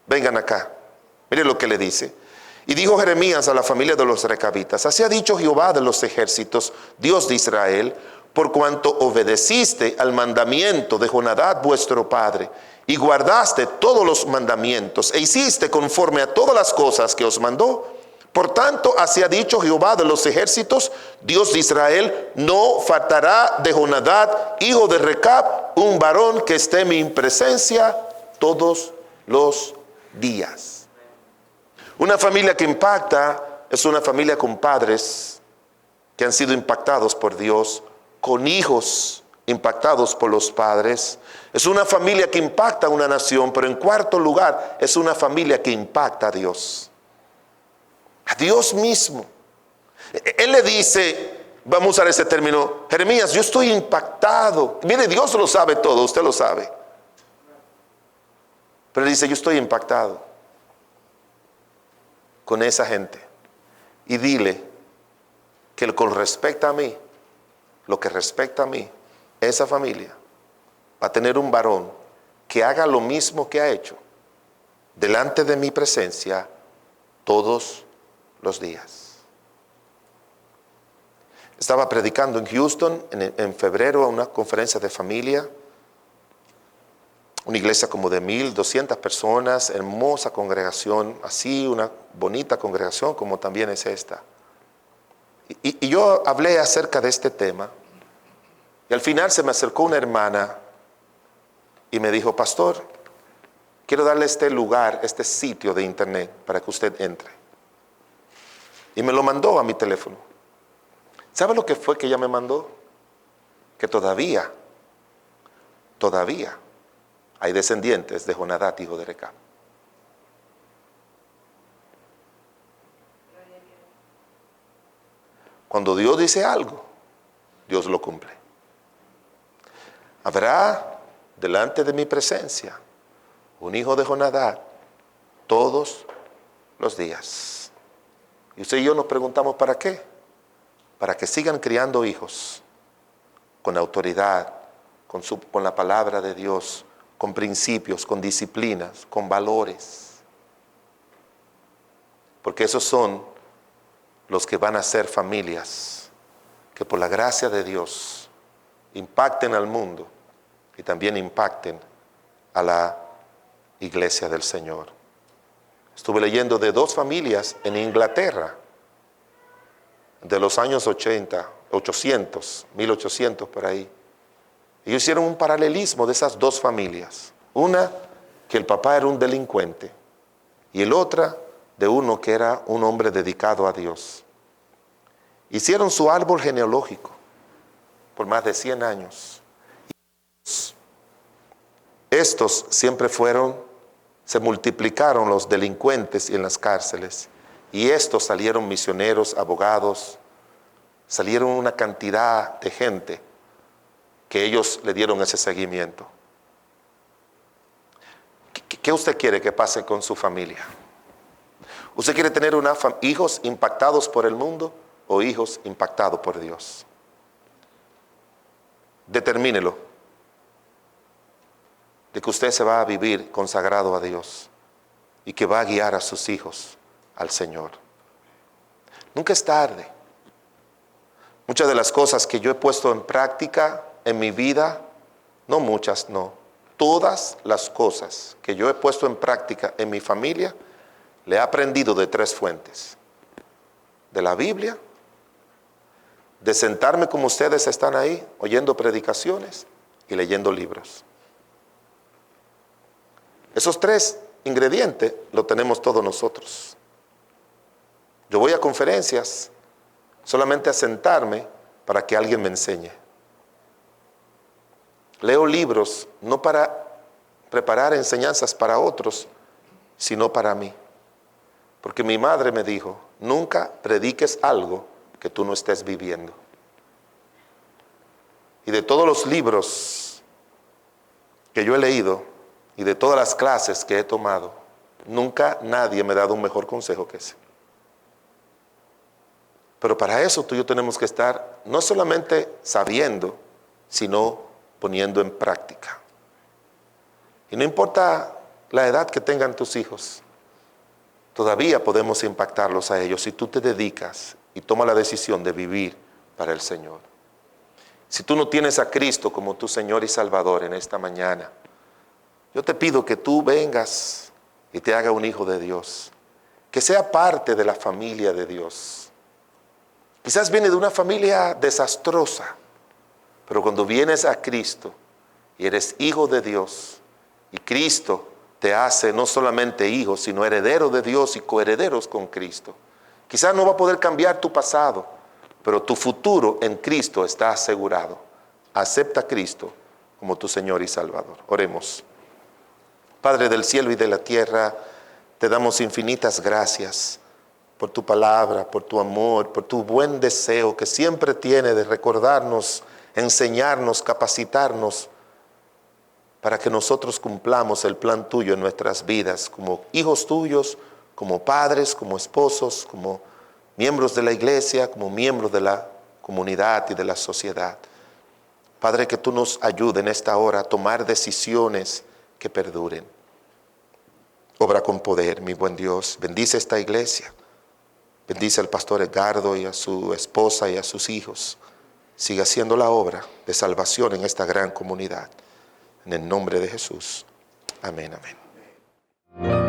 vengan acá. Mire lo que le dice. Y dijo Jeremías a la familia de los recabitas: así ha dicho Jehová de los ejércitos, Dios de Israel, por cuanto obedeciste al mandamiento de Jonadab vuestro padre, y guardaste todos los mandamientos, e hiciste conforme a todas las cosas que os mandó, Por tanto, así ha dicho Jehová de los ejércitos, Dios de Israel: no faltará de Jonadab, hijo de Recab, un varón que esté en mi presencia todos los días. Una familia que impacta es una familia con padres que han sido impactados por Dios, con hijos impactados por los padres. Es una familia que impacta a una nación, pero en cuarto lugar, es una familia que impacta a Dios. A Dios mismo. Él le dice, vamos a usar ese término, Jeremías, yo estoy impactado. Mire, Dios lo sabe todo, usted lo sabe. Pero dice, yo estoy impactado con esa gente. Y dile que con respecto a mí, lo que respecta a mí, esa familia va a tener un varón que haga lo mismo que ha hecho delante de mi presencia todos los días. Estaba predicando en Houston en febrero a una conferencia de familia, una iglesia como de 1,200 personas, hermosa congregación, así una bonita congregación como también es esta. Y yo hablé acerca de este tema, y al final se me acercó una hermana y me dijo, pastor, quiero darle este lugar, este sitio de internet para que usted entre. Y me lo mandó a mi teléfono. ¿Sabe lo que fue que ella me mandó? Que todavía hay descendientes de Jonadab, hijo de Recab. Cuando Dios dice algo, Dios lo cumple. Habrá delante de mi presencia un hijo de Jonadab todos los días. Y usted y yo nos preguntamos, ¿para qué? Para que sigan criando hijos con autoridad, con la palabra de Dios, con principios, con disciplinas, con valores. Porque esos son los que van a ser familias que por la gracia de Dios impacten al mundo y también impacten a la iglesia del Señor. Estuve leyendo de 2 familias en Inglaterra de los años 1800 por ahí. Ellos hicieron un paralelismo de esas 2 familias. Una, que el papá era un delincuente, y el otra, de uno que era un hombre dedicado a Dios. Hicieron su árbol genealógico por más de 100 años. Estos siempre se multiplicaron los delincuentes en las cárceles, y estos salieron misioneros, abogados, salieron una cantidad de gente que ellos le dieron ese seguimiento. ¿Qué usted quiere que pase con su familia? ¿Usted quiere tener hijos impactados por el mundo o hijos impactados por Dios? Determínelo, de que usted se va a vivir consagrado a Dios y que va a guiar a sus hijos al Señor. Nunca es tarde. Muchas de las cosas que yo he puesto en práctica en mi vida, no muchas, no, todas las cosas que yo he puesto en práctica en mi familia, le he aprendido de 3 fuentes: de la Biblia, de sentarme como ustedes están ahí, oyendo predicaciones y leyendo libros. Esos 3 ingredientes lo tenemos todos nosotros. Yo voy a conferencias solamente a sentarme para que alguien me enseñe. Leo libros no para preparar enseñanzas para otros, sino para mí. Porque mi madre me dijo, nunca prediques algo que tú no estés viviendo. Y de todos los libros que yo he leído y de todas las clases que he tomado, nunca nadie me ha dado un mejor consejo que ese. Pero para eso tú y yo tenemos que estar no solamente sabiendo, sino poniendo en práctica. Y no importa la edad que tengan tus hijos, todavía podemos impactarlos a ellos si tú te dedicas y tomas la decisión de vivir para el Señor. Si tú no tienes a Cristo como tu Señor y Salvador en esta mañana, yo te pido que tú vengas y te haga un hijo de Dios que sea parte de la familia de Dios. Quizás viene de una familia desastrosa, pero cuando vienes a Cristo y eres hijo de Dios, y Cristo te hace no solamente hijo, sino heredero de Dios y coherederos con Cristo. Quizás no va a poder cambiar tu pasado, pero tu futuro en Cristo está asegurado. Acepta a Cristo como tu Señor y Salvador. Oremos. Padre del cielo y de la tierra, te damos infinitas gracias por tu palabra, por tu amor, por tu buen deseo que siempre tiene de recordarnos, enseñarnos, capacitarnos, para que nosotros cumplamos el plan tuyo en nuestras vidas, como hijos tuyos, como padres, como esposos, como miembros de la iglesia, como miembros de la comunidad y de la sociedad. Padre, que tú nos ayudes en esta hora a tomar decisiones que perduren. Obra con poder, mi buen Dios. Bendice esta iglesia. Bendice al pastor Edgardo y a su esposa y a sus hijos. Siga haciendo la obra de salvación en esta gran comunidad. En el nombre de Jesús. Amén, amén.